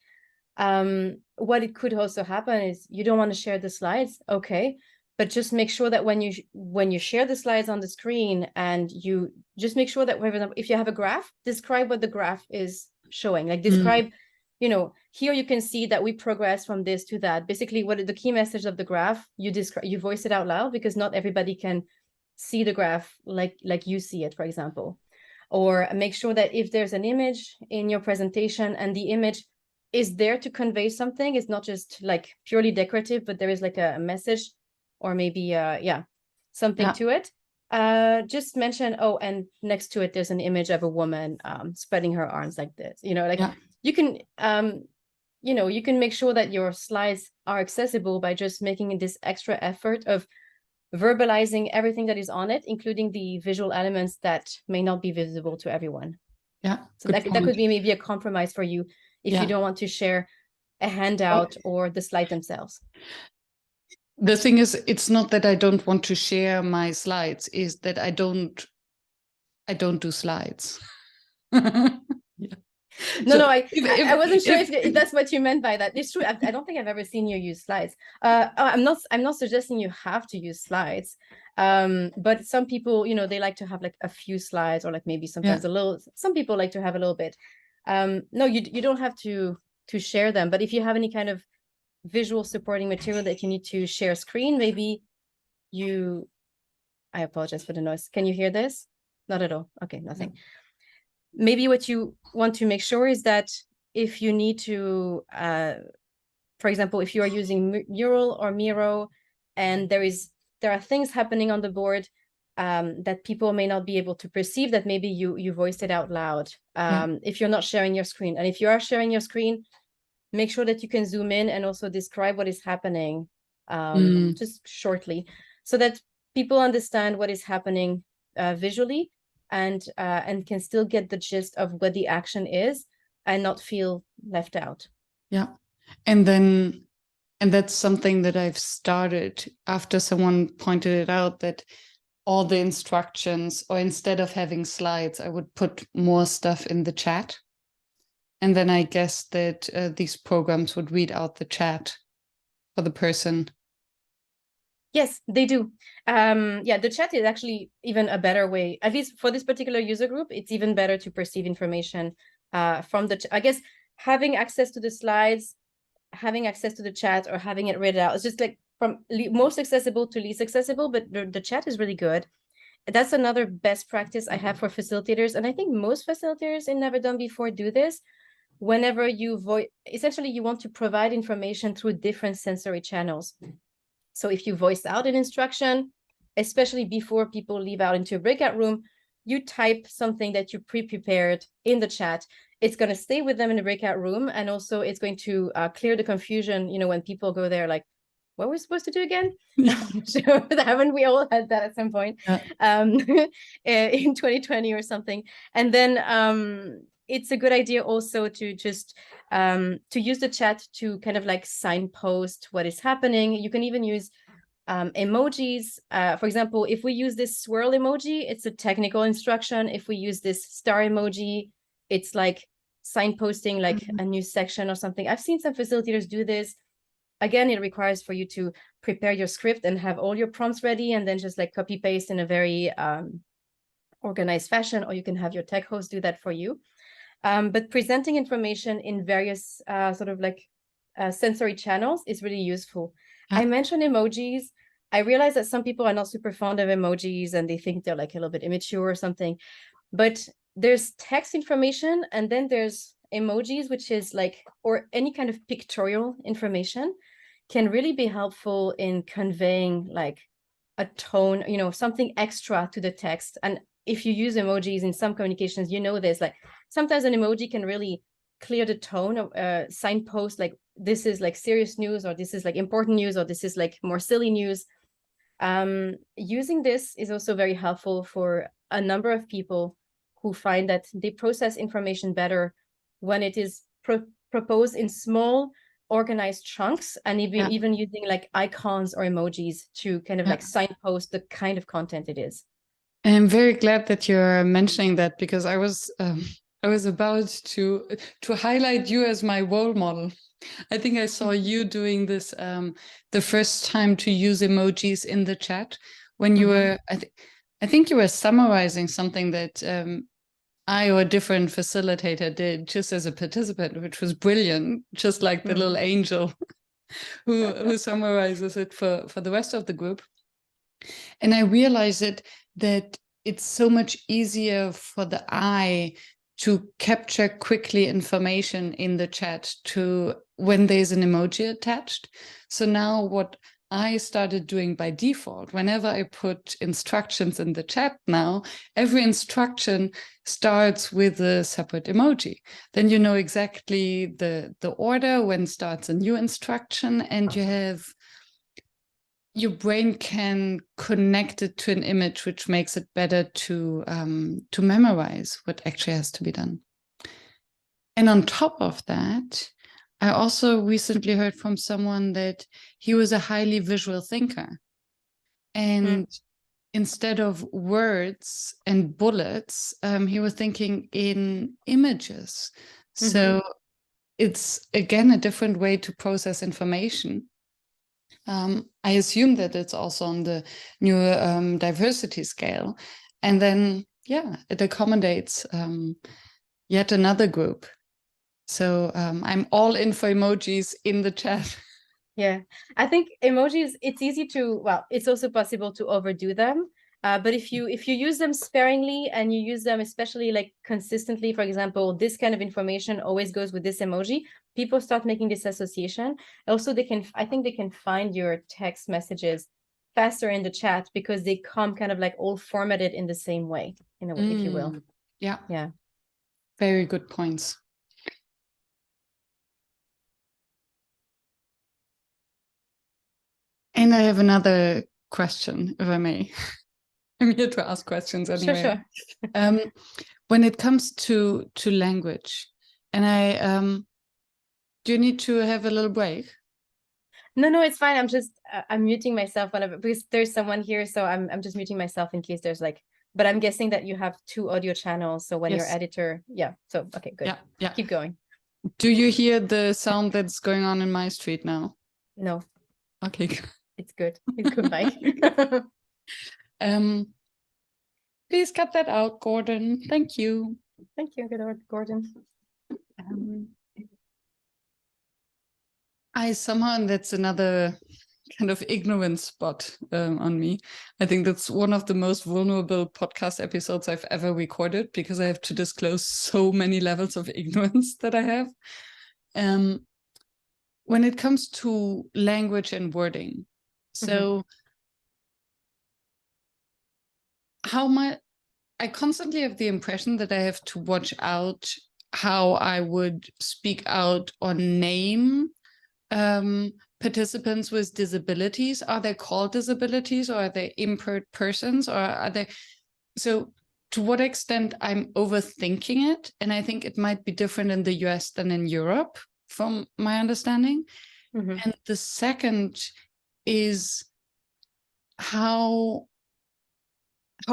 B: What it could also happen is you don't want to share the slides, okay, but just make sure that when you share the slides on the screen, and you just make sure that, for example, if you have a graph, describe what the graph is showing, like describe, you know, here you can see that we progress from this to that. Basically, what the key message of the graph, you voice it out loud, because not everybody can see the graph like you see it, for example. Or make sure that if there's an image in your presentation and the image is there to convey something, it's not just like purely decorative, but there is like a message or maybe something to it. Just mention, oh, and next to it there's an image of a woman spreading her arms like this, you know, like you can you know, you can make sure that your slides are accessible by just making this extra effort of verbalizing everything that is on it, including the visual elements that may not be visible to everyone. So that could be maybe a compromise for you if you don't want to share a handout or the slide themselves.
A: The thing is, it's not that I don't want to share my slides, is that I don't do slides.
B: No, I wasn't sure if that's what you meant by that. It's true. I don't think I've ever seen you use slides. I'm not suggesting you have to use slides. But some people, you know, they like to have like a few slides, or like maybe sometimes some people like to have a little bit. No, you don't have to share them. But if you have any kind of visual supporting material that you need to share screen, maybe I apologize for the noise. Can you hear this? Not at all. Okay, nothing. Maybe what you want to make sure is that if you need to, for example, if you are using Mural or Miro, and there are things happening on the board that people may not be able to perceive, that maybe you voice it out loud if you're not sharing your screen. And if you are sharing your screen, make sure that you can zoom in and also describe what is happening just shortly, so that people understand what is happening visually, and can still get the gist of what the action is and not feel left out.
A: And that's something that I've started after someone pointed it out, that all the instructions, or instead of having slides, I would put more stuff in the chat. And then I guess that these programs would read out the chat for the person.
B: Yes, they do. The chat is actually even a better way, at least for this particular user group. It's even better to perceive information from the I guess having access to the slides, having access to the chat, or having it read out. It's just like from most accessible to least accessible, but the chat is really good. That's another best practice I have for facilitators. And I think most facilitators in Never Done Before do this. Whenever you essentially you want to provide information through different sensory channels. So if you voice out an instruction, especially before people leave out into a breakout room, you type something that you pre-prepared in the chat. It's going to stay with them in the breakout room. And also it's going to clear the confusion, you know, when people go there like, what we're supposed to do again? So haven't we all had that at some point in 2020 or something? And then it's a good idea also to just to use the chat to kind of like signpost what is happening. You can even use emojis. For example, if we use this swirl emoji, it's a technical instruction. If we use this star emoji, it's like signposting like a new section or something. I've seen some facilitators do this. Again, it requires for you to prepare your script and have all your prompts ready, and then just like copy paste in a very organized fashion, or you can have your tech host do that for you. But presenting information in various sort of like sensory channels is really useful. I mentioned emojis. I realize that some people are not super fond of emojis and they think they're like a little bit immature or something. But there's text information, and then there's emojis, which is like, or any kind of pictorial information can really be helpful in conveying like a tone, you know, something extra to the text. And if you use emojis in some communications, you know this, like sometimes an emoji can really clear the tone of signpost, like this is like serious news, or this is like important news, or this is like more silly news. Using this is also very helpful for a number of people who find that they process information better when it is proposed in small, organized chunks, and even using like icons or emojis to kind of like signpost the kind of content it is.
A: I'm very glad that you're mentioning that, because I was about to highlight you as my role model. I think I saw you doing this the first time to use emojis in the chat when you were, I think you were summarizing something that I or a different facilitator did just as a participant, which was brilliant, just like the little angel who summarizes it for the rest of the group. And I realized that it's so much easier for the eye to capture quickly information in the chat to when there's an emoji attached. So now what I started doing by default, whenever I put instructions in the chat now, every instruction starts with a separate emoji. Then you know exactly the order when starts a new instruction, and your brain can connect it to an image, which makes it better to memorize what actually has to be done. And on top of that, I also recently heard from someone that he was a highly visual thinker. And instead of words and bullets, he was thinking in images. So it's, again, a different way to process information. I assume that it's also on the new diversity scale. And then, it accommodates yet another group. So I'm all in for emojis in the chat.
B: Yeah, I think emojis, it's easy to, well, it's also possible to overdo them. But if you use them sparingly and you use them especially like consistently, for example, this kind of information always goes with this emoji, people start making this association. Also, I think they can find your text messages faster in the chat because they come kind of like all formatted in the same way, in a way, if you will.
A: Yeah.
B: Yeah.
A: Very good points. And I have another question, if I may. I'm here to ask questions anyway.
B: Sure.
A: When it comes to language, and do you need to have a little break?
B: No, it's fine. I'm muting myself whenever, because there's someone here, so I'm just muting myself in case there's like, but I'm guessing that you have 2 audio channels, so when your editor, so okay, good.
A: Yeah.
B: Keep going.
A: Do you hear the sound that's going on in my street now?
B: No.
A: Okay.
B: It's good. It's good, Mike.
A: Please cut that out, Gordon. Thank you.
B: Thank you, Gordon.
A: And that's another kind of ignorant spot on me. I think that's one of the most vulnerable podcast episodes I've ever recorded, because I have to disclose so many levels of ignorance that I have. When it comes to language and wording, so I constantly have the impression that I have to watch out how I would speak out or name participants with disabilities. Are they called disabilities, or are they impaired persons, or are they? So to what extent I'm overthinking it, and I think it might be different in the US than in Europe, from my understanding. And the second is how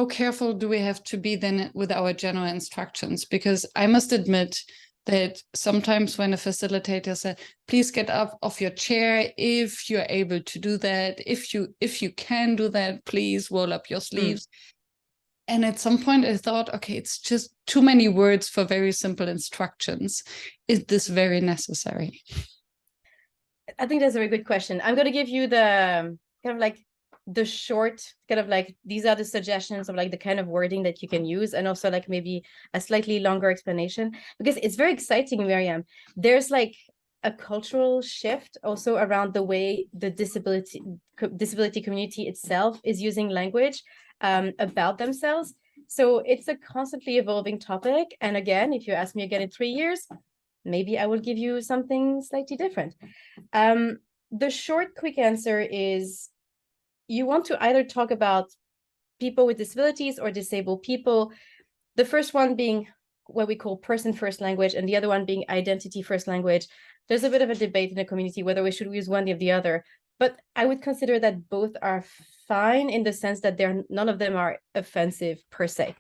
A: careful do we have to be then with our general instructions? Because I must admit that sometimes when a facilitator says, please get up off your chair if you're able to do that, if you can do that, please roll up your sleeves. And at some point I thought, okay, it's just too many words for very simple instructions. Is this very necessary?
B: I think that's a very good question. I'm going to give you the kind of like the short kind of like, these are the suggestions of like the kind of wording that you can use, and also like maybe a slightly longer explanation, because it's very exciting, Miriam. There's like a cultural shift also around the way the disability community itself is using language about themselves. So it's a constantly evolving topic. And again, if you ask me again in 3 years, maybe I will give you something slightly different. The short, quick answer is, you want to either talk about people with disabilities or disabled people. The first one being what we call person first language, and the other one being identity first language. There's a bit of a debate in the community whether we should use one or the other, but I would consider that both are fine in the sense that none of them are offensive per se.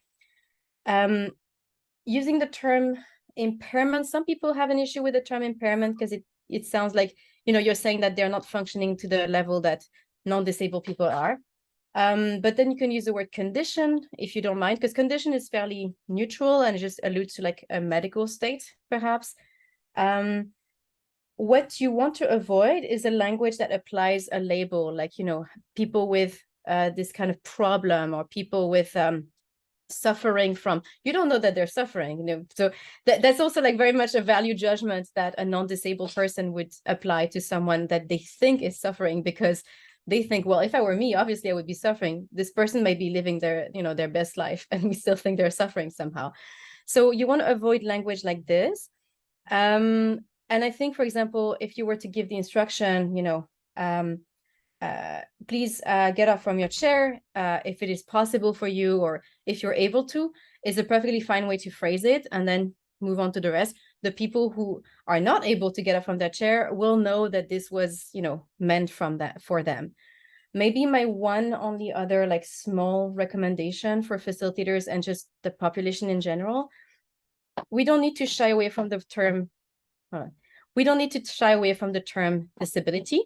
B: Using the term impairment, some people have an issue with the term impairment because it sounds like, you're saying that they're not functioning to the level that non-disabled people are. But then you can use the word condition if you don't mind, because condition is fairly neutral and just alludes to like a medical state, perhaps. What you want to avoid is a language that applies a label, like, people with this kind of problem, or people with suffering from, you don't know that they're suffering, so that's also like very much a value judgment that a non-disabled person would apply to someone that they think is suffering, because they think, well, if I were me, obviously I would be suffering. This person may be living their best life, and we still think they're suffering somehow. So you want to avoid language like this. And I think, for example, if you were to give the instruction, please get up from your chair if it is possible for you, or if you're able to, is a perfectly fine way to phrase it, and then move on to the rest. The people who are not able to get up from their chair will know that this was, meant for them. Maybe my one on the other, like, small recommendation for facilitators and just the population in general, we don't need to shy away from the term. We don't need to shy away from the term disability.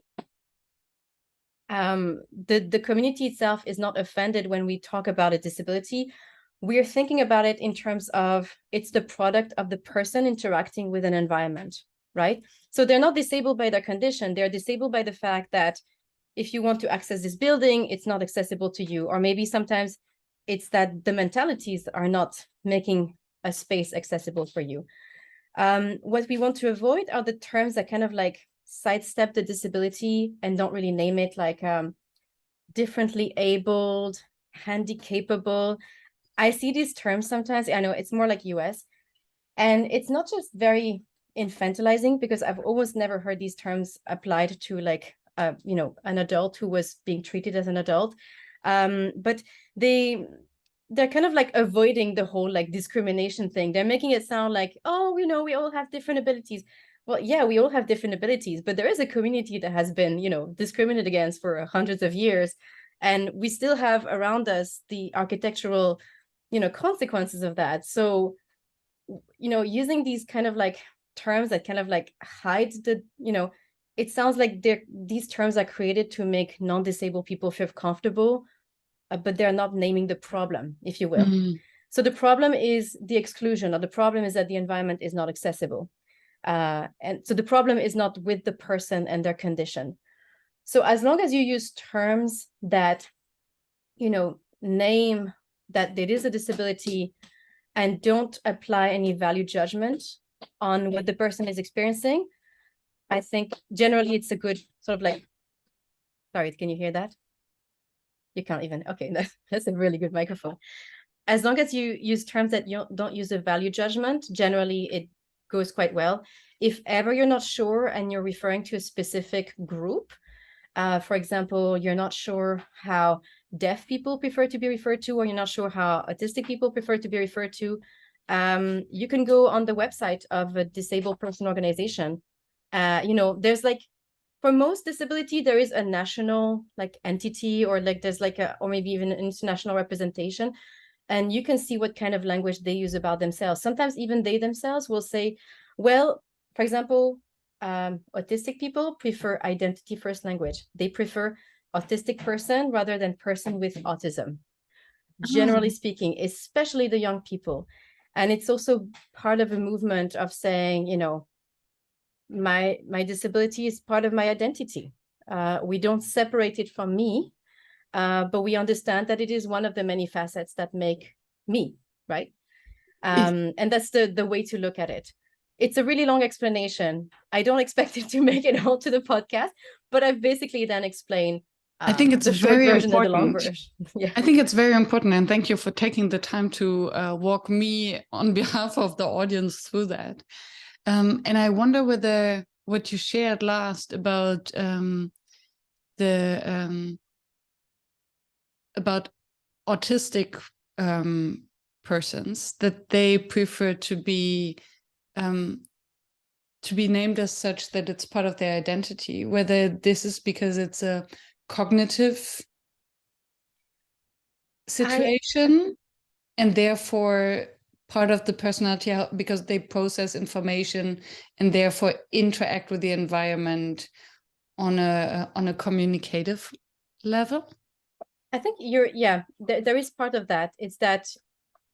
B: The community itself is not offended when we talk about a disability. We're thinking about it in terms of, it's the product of the person interacting with an environment, right? So they're not disabled by their condition. They're disabled by the fact that if you want to access this building, it's not accessible to you. Or maybe sometimes it's that the mentalities are not making a space accessible for you. What we want to avoid are the terms that kind of like sidestep the disability and don't really name it, like differently abled, handicapable. I see these terms sometimes. I know it's more like US, and it's not just very infantilizing, because I've almost never heard these terms applied to like an adult who was being treated as an adult. But they're kind of like avoiding the whole like discrimination thing. They're making it sound like, oh, we all have different abilities. Well, yeah, we all have different abilities, but there is a community that has been, discriminated against for hundreds of years. And we still have around us the architectural, consequences of that. So, using these kind of like terms that kind of like hide the, it sounds like these terms are created to make non-disabled people feel comfortable, but they're not naming the problem, if you will. Mm-hmm. So the problem is the exclusion, or the problem is that the environment is not accessible. And so the problem is not with the person and their condition. So as long as you use terms that, name that it is a disability and don't apply any value judgment on what the person is experiencing, I think generally it's a good sort of like, sorry, can you hear that? You can't even, okay, that's a really good microphone. As long as you use terms that you don't use a value judgment, generally it goes quite well. If ever you're not sure and you're referring to a specific group, for example, you're not sure how deaf people prefer to be referred to, or you're not sure how autistic people prefer to be referred to, you can go on the website of a disabled person organization. There's like, for most disability, there is a national like entity, or like there's like or maybe even an international representation. And you can see what kind of language they use about themselves. Sometimes even they themselves will say, well, for example, autistic people prefer identity first language. They prefer autistic person rather than person with autism, generally speaking, especially the young people. And it's also part of a movement of saying, my disability is part of my identity. We don't separate it from me. but we understand that it is one of the many facets that make me, right? And that's the way to look at it. It's a really long explanation. I don't expect it to make it all to the podcast, but I've basically then explained
A: I think it's
B: the short
A: very
B: version and the long
A: important.
B: version. Yeah.
A: I think it's very important, and thank you for taking the time to walk me on behalf of the audience through that. And I wonder whether what you shared last about about autistic persons, that they prefer to be named as such, that it's part of their identity, whether this is because it's a cognitive situation and therefore part of the personality, because they process information and therefore interact with the environment on a communicative level.
B: I think there is part of that. It's that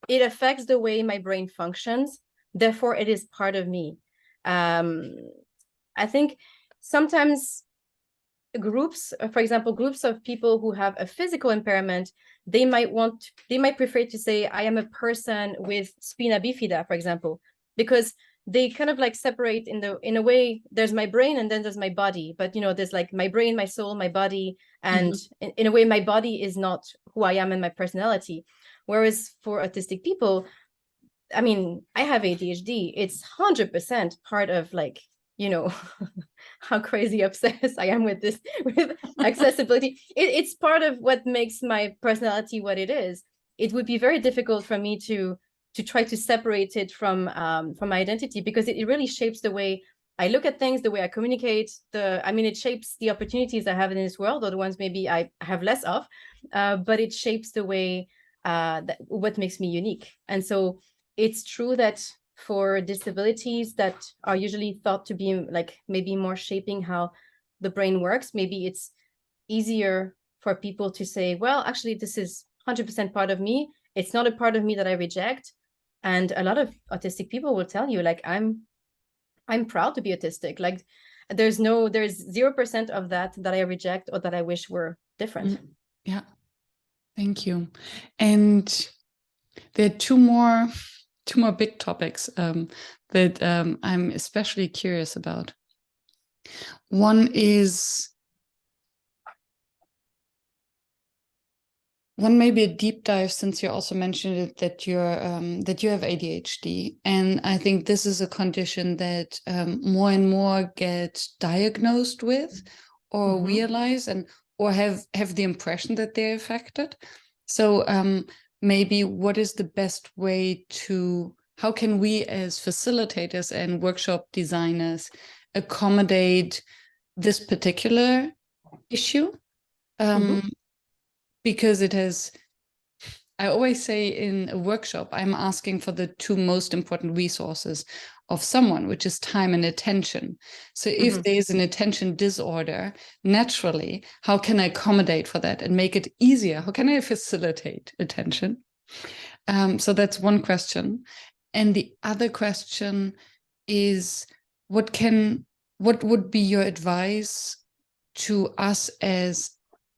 B: it affects the way my brain functions, therefore it is part of me. I think sometimes groups, for example, groups of people who have a physical impairment, they might prefer to say, I am a person with spina bifida, for example, because they kind of like separate in a way. There's my brain and then there's my body, but there's like my brain, my soul, my body, and in a way my body is not who I am and my personality. Whereas for autistic people, I mean, I have ADHD. It's 100% part of like, how crazy obsessed I am with accessibility. It's part of what makes my personality what it is. It would be very difficult for me to try to separate it from my identity, because it really shapes the way I look at things, the way I communicate. It shapes the opportunities I have in this world, or the ones maybe I have less of, but it shapes the way what makes me unique. And so it's true that for disabilities that are usually thought to be like maybe more shaping how the brain works, maybe it's easier for people to say, well, actually, this is 100% part of me. It's not a part of me that I reject. And a lot of autistic people will tell you, like, I'm proud to be autistic. Like, there's 0% of that I reject or that I wish were different.
A: Yeah. Thank you. And there are two more big topics that I'm especially curious about. One may be a deep dive, since you also mentioned it, that you have ADHD, and I think this is a condition that more and more get diagnosed with, or realize, or have the impression that they're affected. So maybe what is the best way how can we as facilitators and workshop designers accommodate this particular issue? Because I always say in a workshop, I'm asking for the two most important resources of someone, which is time and attention. So if there's an attention disorder, naturally, how can I accommodate for that and make it easier? How can I facilitate attention? So that's one question. And the other question is, what would be your advice to us as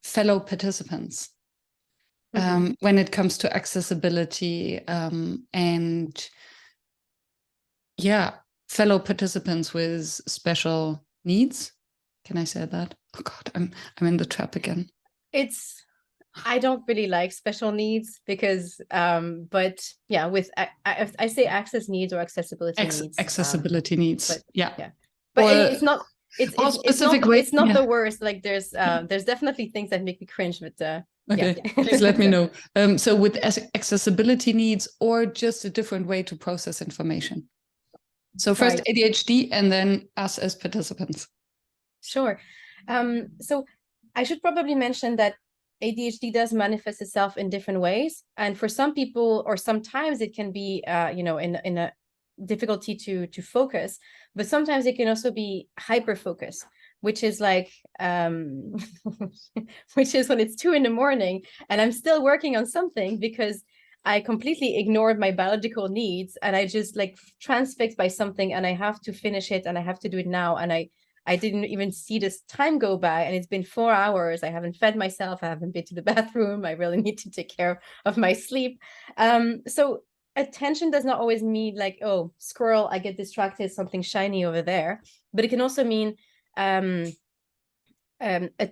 A: fellow participants when it comes to accessibility and fellow participants with special needs? Can I say that? Oh God, I'm in the trap again.
B: I don't really like special needs because, but yeah, with I say access needs or accessibility needs.
A: Accessibility needs.
B: But,
A: yeah.
B: But it's not. It's not the worst. Like there's definitely things that make me cringe, but
A: okay, please let me know. So with accessibility needs, or just a different way to process information. So first ADHD and then us as participants.
B: Sure. So I should probably mention that ADHD does manifest itself in different ways, and for some people, or sometimes it can be, in a difficulty to focus, but sometimes it can also be hyper focus, which is like which is when it's 2 a.m. and I'm still working on something because I completely ignored my biological needs and I just like transfixed by something and I have to finish it and I have to do it now, and I didn't even see this time go by, and it's been 4 hours. I haven't fed myself. I haven't been to the bathroom. I really need to take care of my sleep. So attention does not always mean like, oh, squirrel, I get distracted, something shiny over there. But it can also mean a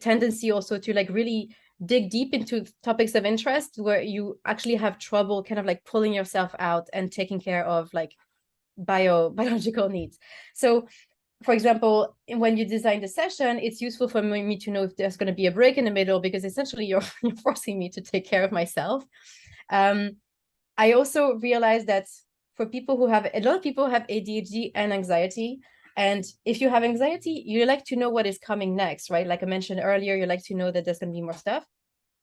B: tendency also to like really dig deep into topics of interest where you actually have trouble kind of like pulling yourself out and taking care of like biological needs. So for example, when you design the session, it's useful for me to know if there's going to be a break in the middle, because essentially you're forcing me to take care of myself. I also realized that for people who have, a lot of people have ADHD and anxiety. And if you have anxiety, you like to know what is coming next, right? Like I mentioned earlier, you like to know that there's going to be more stuff.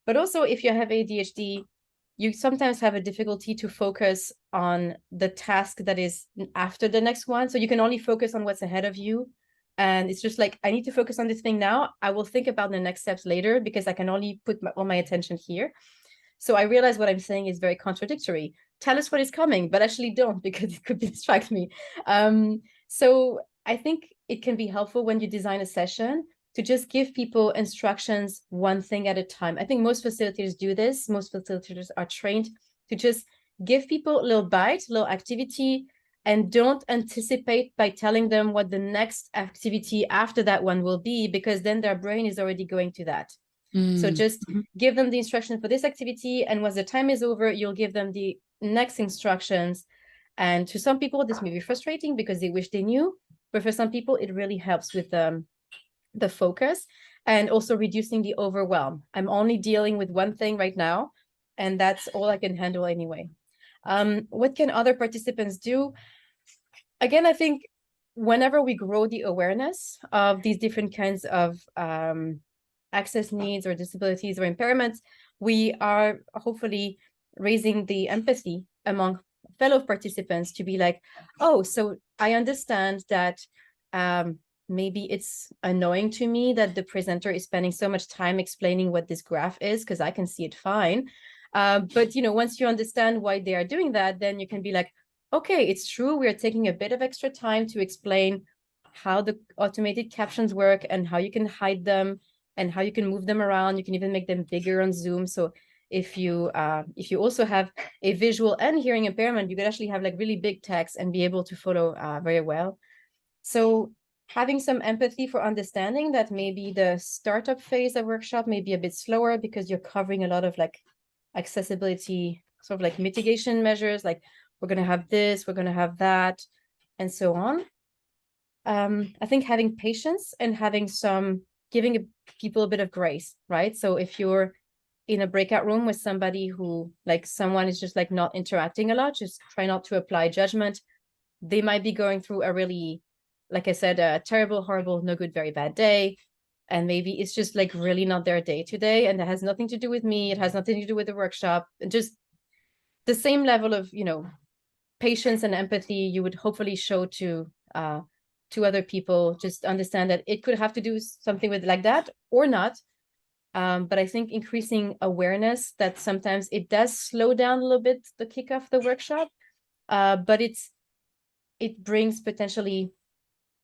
B: But also if you have ADHD, you sometimes have a difficulty to focus on the task that is after the next one. So you can only focus on what's ahead of you. And it's just like, I need to focus on this thing now. I will think about the next steps later because I can only put all my attention here. So I realize what I'm saying is very contradictory. Tell us what is coming, but actually don't, because it could distract me. So I think it can be helpful when you design a session to just give people instructions one thing at a time. I think most facilitators do this. Most facilitators are trained to just give people a little bite, a little activity, and don't anticipate by telling them what the next activity after that one will be, because then their brain is already going to that. So just give them the instruction for this activity, and once the time is over, you'll give them the next instructions. And to some people, this may be frustrating because they wish they knew, but for some people, it really helps with the focus and also reducing the overwhelm. I'm only dealing with one thing right now, and that's all I can handle anyway. What can other participants do? Again, I think whenever we grow the awareness of these different kinds of access needs or disabilities or impairments, we are hopefully raising the empathy among fellow participants to be like, oh, so I understand that maybe it's annoying to me that the presenter is spending so much time explaining what this graph is, because I can see it fine. But once you understand why they are doing that, then you can be like, okay, it's true, we are taking a bit of extra time to explain how the automated captions work and how you can hide them and how you can move them around. You can even make them bigger on Zoom. So if you also have a visual and hearing impairment, you could actually have like really big text and be able to follow very well. So having some empathy for understanding that maybe the startup phase of workshop may be a bit slower because you're covering a lot of like accessibility, sort of like mitigation measures, like we're going to have this, we're going to have that, and so on. I think having patience and having giving people a bit of grace, right? So if you're in a breakout room with somebody who, like, someone is just like not interacting a lot, just try not to apply judgment. They might be going through a really, like I said, a terrible, horrible, no good, very bad day. And maybe it's just like really not their day today. And it has nothing to do with me. It has nothing to do with the workshop. And just the same level of, patience and empathy you would hopefully show to other people. Just understand that it could have to do something with like that or not. But I think increasing awareness that sometimes it does slow down a little bit the kick off the workshop, but it brings potentially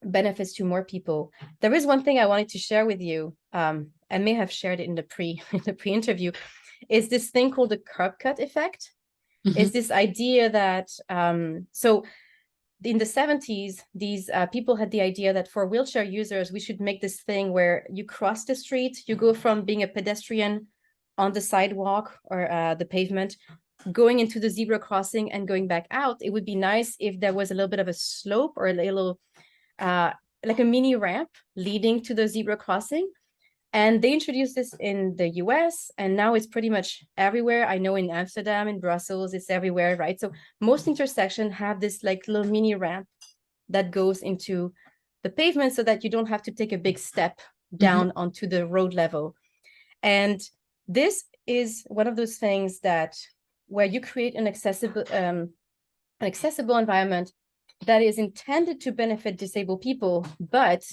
B: benefits to more people. There is one thing I wanted to share with you. I may have shared it in the pre-interview. Is this thing called the curb cut effect? Is this idea that so in the 70s, these people had the idea that for wheelchair users, we should make this thing where you cross the street, you go from being a pedestrian on the sidewalk or the pavement, going into the zebra crossing and going back out. It would be nice if there was a little bit of a slope or a little, like a mini ramp leading to the zebra crossing. And they introduced this in the US, and now it's pretty much everywhere. I know in Amsterdam, in Brussels, it's everywhere, right? So most intersections have this like little mini ramp that goes into the pavement so that you don't have to take a big step down onto the road level. And this is one of those things that where you create an accessible environment that is intended to benefit disabled people. But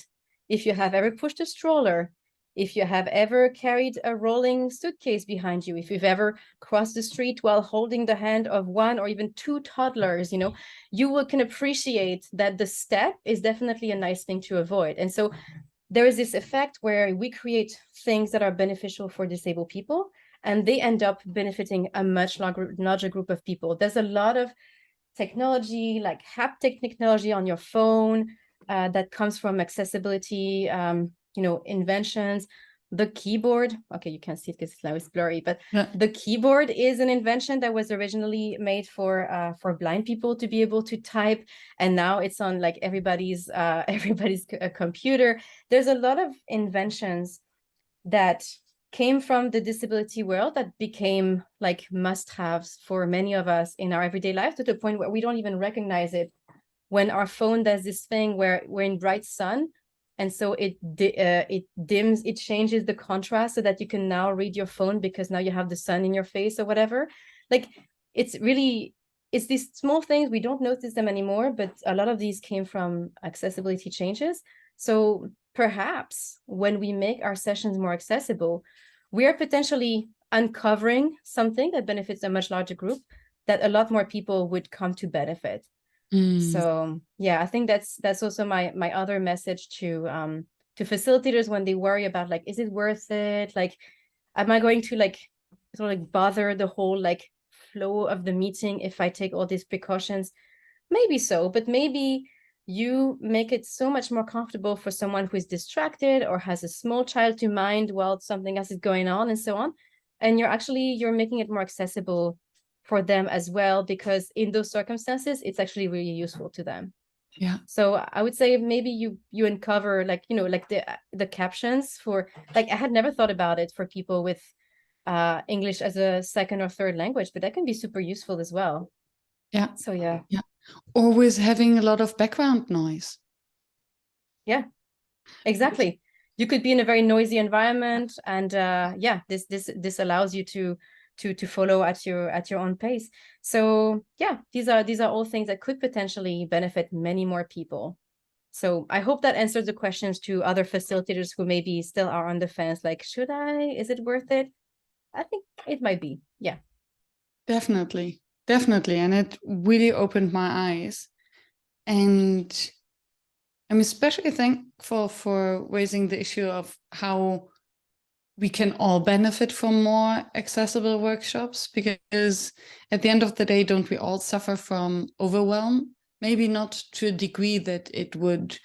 B: if you have ever pushed a stroller, if you have ever carried a rolling suitcase behind you, if you've ever crossed the street while holding the hand of one or even two toddlers, you can appreciate that the step is definitely a nice thing to avoid. And so there is this effect where we create things that are beneficial for disabled people, and they end up benefiting a much larger group of people. There's a lot of technology, like haptic technology on your phone, that comes from accessibility, inventions. The keyboard, okay, you can't see it because now it's blurry, but the keyboard is an invention that was originally made for blind people to be able to type, and now it's on like everybody's computer. There's a lot of inventions that came from the disability world that became like must-haves for many of us in our everyday life, to the point where we don't even recognize it when our phone does this thing where we're in bright sun, and so it dims, it changes the contrast so that you can now read your phone because now you have the sun in your face or whatever. Like, it's these small things, we don't notice them anymore, but a lot of these came from accessibility changes. So perhaps when we make our sessions more accessible, we are potentially uncovering something that benefits a much larger group, that a lot more people would come to benefit. So yeah, I think that's also my other message to facilitators when they worry about, like, is it worth it? Like, am I going to like sort of like bother the whole like flow of the meeting if I take all these precautions? Maybe so, but maybe you make it so much more comfortable for someone who is distracted or has a small child to mind while something else is going on and so on. And you're making it more accessible for them as well, because in those circumstances, it's actually really useful to them.
A: Yeah.
B: So I would say maybe you uncover like, like the captions for, like, I had never thought about it for people with English as a second or third language, but that can be super useful as well.
A: Yeah.
B: So yeah.
A: Yeah. Always having a lot of background noise.
B: Yeah, exactly. You could be in a very noisy environment, and yeah, this allows you to follow at your own pace. So yeah, these are all things that could potentially benefit many more people. So I hope that answers the questions to other facilitators who maybe still are on the fence, like, should I? Is it worth it? I think it might be. Yeah.
A: Definitely. Definitely. And it really opened my eyes. And I'm especially thankful for raising the issue of how we can all benefit from more accessible workshops, because at the end of the day, don't we all suffer from overwhelm? Maybe not to a degree that it would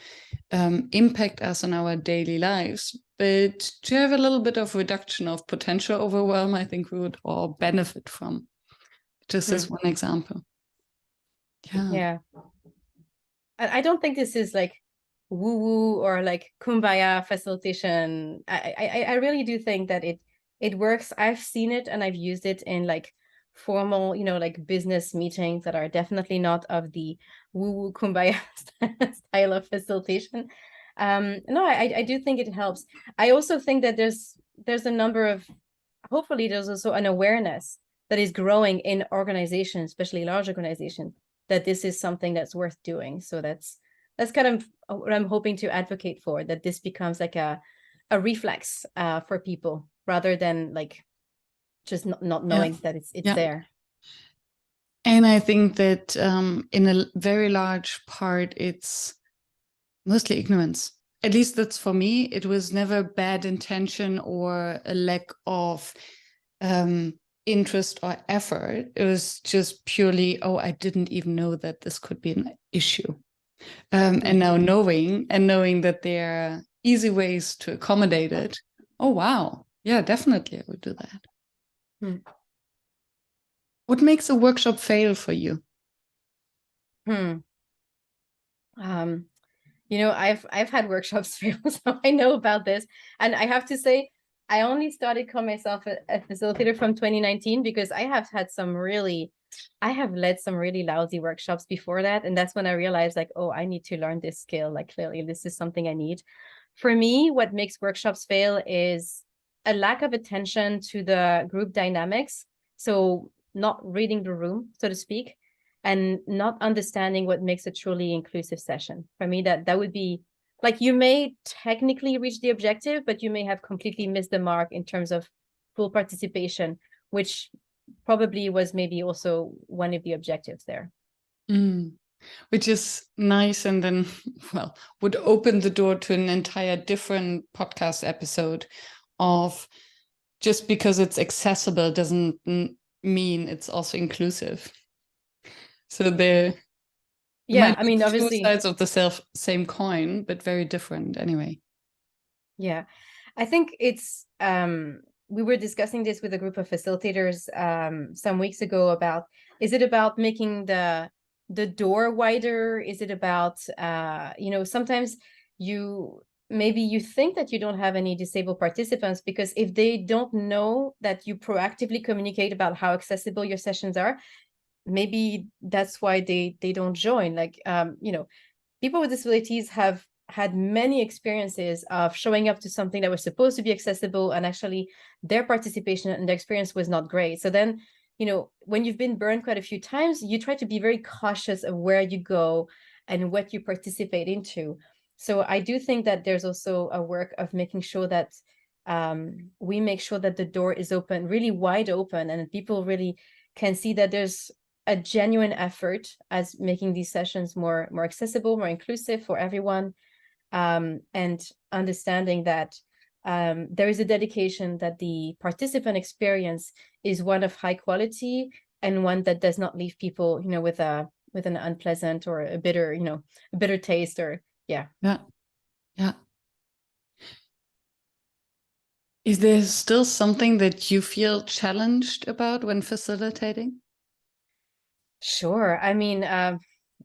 A: impact us in our daily lives, but to have a little bit of reduction of potential overwhelm, I think we would all benefit from. Just as one example. Yeah.
B: Yeah. I don't think this is like woo-woo or like kumbaya facilitation. I really do think that it works. I've seen it and I've used it in like formal, like business meetings that are definitely not of the woo-woo kumbaya style of facilitation. No, I do think it helps. I also think that there's a number of, hopefully there's also an awareness that is growing in organizations, especially large organizations, that this is something that's worth doing. So that's kind of what I'm hoping to advocate for, that this becomes like a reflex for people, rather than like just not knowing that it's there.
A: And I think that in a very large part, it's mostly ignorance. At least that's for me. It was never bad intention or a lack of interest or effort. It was just purely, oh, I didn't even know that this could be an issue. And now knowing that there are easy ways to accommodate it. Oh, wow. Yeah, definitely I would do that. What makes a workshop fail for you?
B: I've had workshops fail, so I know about this. And I have to say, I only started calling myself a facilitator from 2019, because I have led some really lousy workshops before that. And that's when I realized, like, oh, I need to learn this skill. Like, clearly this is something I need. For me, what makes workshops fail is a lack of attention to the group dynamics. So not reading the room, so to speak, and not understanding what makes a truly inclusive session. For me, that would be like, you may technically reach the objective, but you may have completely missed the mark in terms of full participation, which probably was maybe also one of the objectives there.
A: which is nice, and then, well, would open the door to an entire different podcast episode of just because it's accessible doesn't mean it's also inclusive. So there
B: Yeah,
A: might
B: I
A: be
B: mean,
A: two
B: obviously,
A: sides of the same coin, but very different anyway.
B: yeah. I think it's we were discussing this with a group of facilitators some weeks ago about, is it about making the door wider? Is it about sometimes maybe you think that you don't have any disabled participants, because if they don't know that you proactively communicate about how accessible your sessions are, maybe that's why they don't join. Like people with disabilities have had many experiences of showing up to something that was supposed to be accessible, and actually their participation and their experience was not great. So then, when you've been burned quite a few times, you try to be very cautious of where you go and what you participate into. So I do think that there's also a work of making sure that we make sure that the door is open, really wide open, and people really can see that there's a genuine effort as making these sessions more accessible, more inclusive for everyone, and understanding that there is a dedication that the participant experience is one of high quality, and one that does not leave people, with an unpleasant or a bitter taste, or yeah.
A: Yeah. Is there still something that you feel challenged about when facilitating?
B: Sure. I mean, I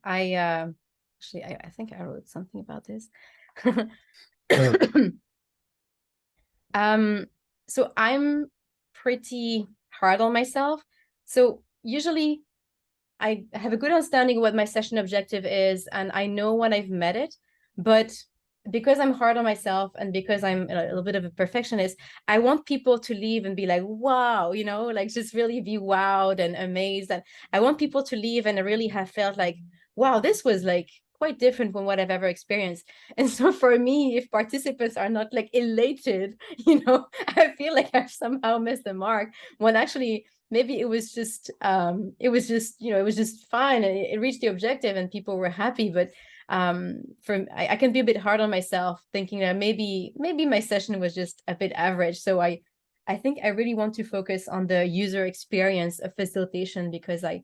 B: actually, I think I wrote something about this. So I'm pretty hard on myself. So usually I have a good understanding of what my session objective is, and I know when I've met it. But because I'm hard on myself, and because I'm a little bit of a perfectionist, I want people to leave and be like, wow, like just really be wowed and amazed. And I want people to leave and really have felt like, wow, this was like quite different from what I've ever experienced. And so for me, if participants are not like elated, I feel like I've somehow missed the mark, when actually maybe it was just fine, and it reached the objective and people were happy. But I can be a bit hard on myself, thinking that maybe my session was just a bit average. So I think I really want to focus on the user experience of facilitation, because I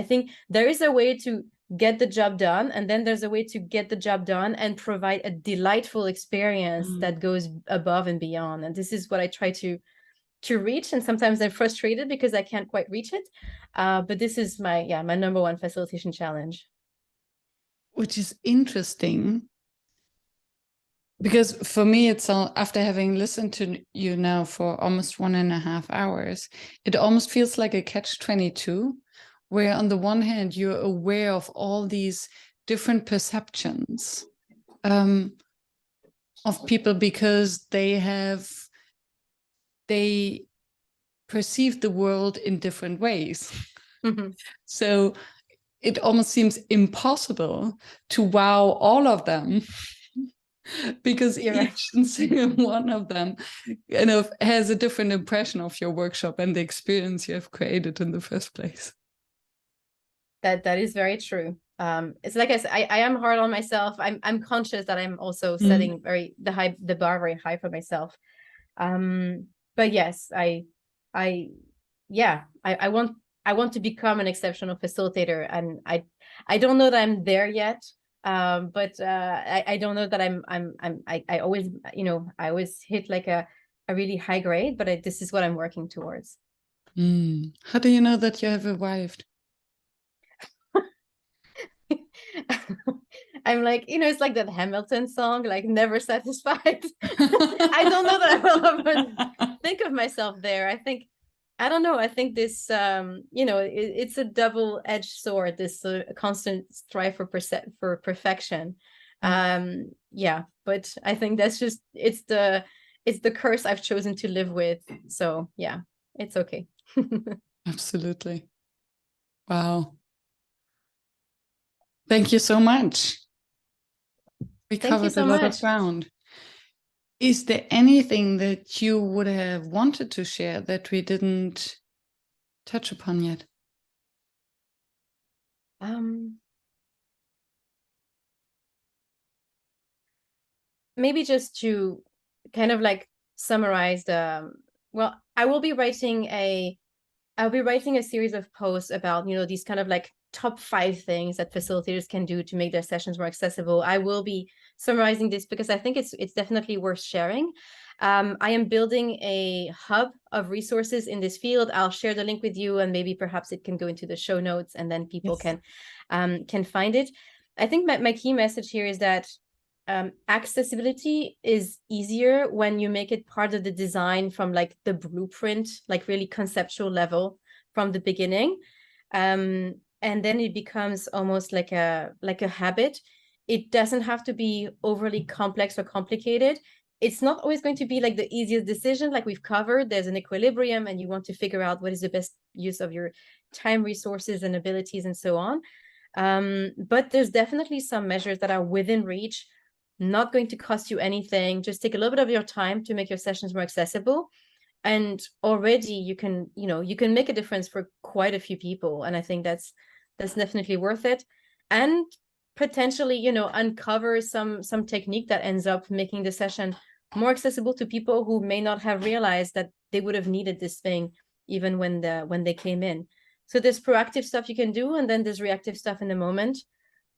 B: think there is a way to get the job done, and then there's a way to get the job done and provide a delightful experience that goes above and beyond. And this is what I try to reach, and sometimes I'm frustrated because I can't quite reach it. But this is my number one facilitation challenge.
A: Which is interesting, because for me, it's all, after having listened to you now for almost 1.5 hours, it almost feels like a catch-22, where on the one hand, you're aware of all these different perceptions of people, because they perceive the world in different ways.
B: Mm-hmm.
A: So it almost seems impossible to wow all of them, because
B: You're
A: each
B: right.
A: and single one of them has a different impression of your workshop and the experience you have created in the first place.
B: That is very true. It's like I said, I am hard on myself. I'm conscious that I'm also setting the bar very high for myself. But yes, I want to become an exceptional facilitator, and I don't know that I'm there yet. But I don't know that I always I always hit like a really high grade, but this is what I'm working towards.
A: How do you know that you have arrived?
B: I'm like, it's like that Hamilton song, like never satisfied. I don't know that I will ever think of myself there. I don't know. I think this, it's a double-edged sword, this constant strive for perfection. Yeah, but I think that's just, it's the curse I've chosen to live with. So yeah, it's okay.
A: Absolutely. Wow. Thank you so much. We
B: Thank you
A: covered a
B: so
A: lot of
B: much.
A: ground. Is there anything that you would have wanted to share that we didn't touch upon yet?
B: maybe just to kind of like summarize well, I'll be writing a series of posts about, these kind of like top 5 things that facilitators can do to make their sessions more accessible. I will be summarizing this because I think it's definitely worth sharing. I am building a hub of resources in this field. I'll share the link with you, and maybe perhaps it can go into the show notes, and then people can find it. I think my key message here is that accessibility is easier when you make it part of the design from like the blueprint, like really conceptual level from the beginning. And then it becomes almost like a habit. It doesn't have to be overly complex or complicated. It's not always going to be like the easiest decision, like we've covered. There's an equilibrium, and you want to figure out what is the best use of your time, resources, and abilities, and so on. But there's definitely some measures that are within reach, not going to cost you anything. Just take a little bit of your time to make your sessions more accessible, and already you can make a difference for quite a few people. And I think that's definitely worth it, and potentially uncover some technique that ends up making the session more accessible to people who may not have realized that they would have needed this thing even when they came in. So there's proactive stuff you can do, and then there's reactive stuff in the moment.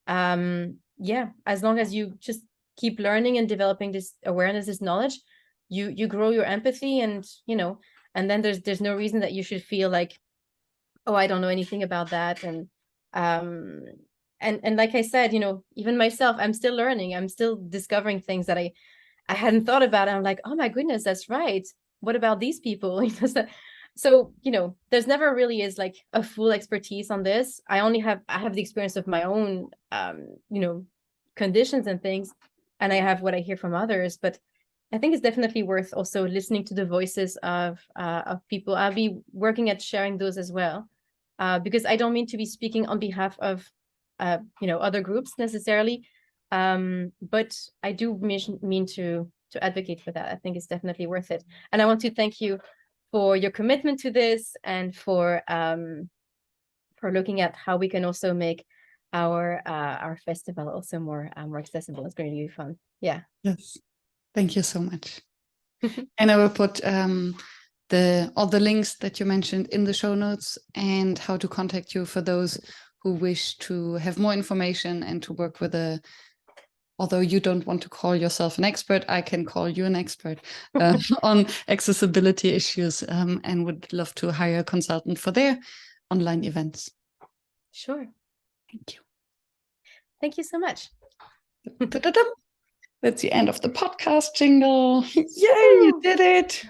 B: Yeah, as long as you just keep learning and developing this awareness, this knowledge, you grow your empathy, and and then there's no reason that you should feel like, oh, I don't know anything about that. And like I said, even myself, I'm still learning. I'm still discovering things that I hadn't thought about. And I'm like, oh my goodness, that's right. What about these people? So there's never really is like a full expertise on this. I have the experience of my own conditions and things, and I have what I hear from others. But I think it's definitely worth also listening to the voices of people. I'll be working at sharing those as well, because I don't mean to be speaking on behalf of other groups necessarily, but I do mean to advocate for that. I think it's definitely worth it, and I want to thank you for your commitment to this, and for looking at how we can also make our festival also more accessible. It's going to be fun. Yeah.
A: Yes. Thank you so much. And I will put all the links that you mentioned in the show notes, and how to contact you for those who wish to have more information and to work with although you don't want to call yourself an expert, I can call you an expert on accessibility issues, and would love to hire a consultant for their online events.
B: Sure.
A: Thank you.
B: Thank you so much.
A: That's the end of the podcast jingle. Yay, you did it.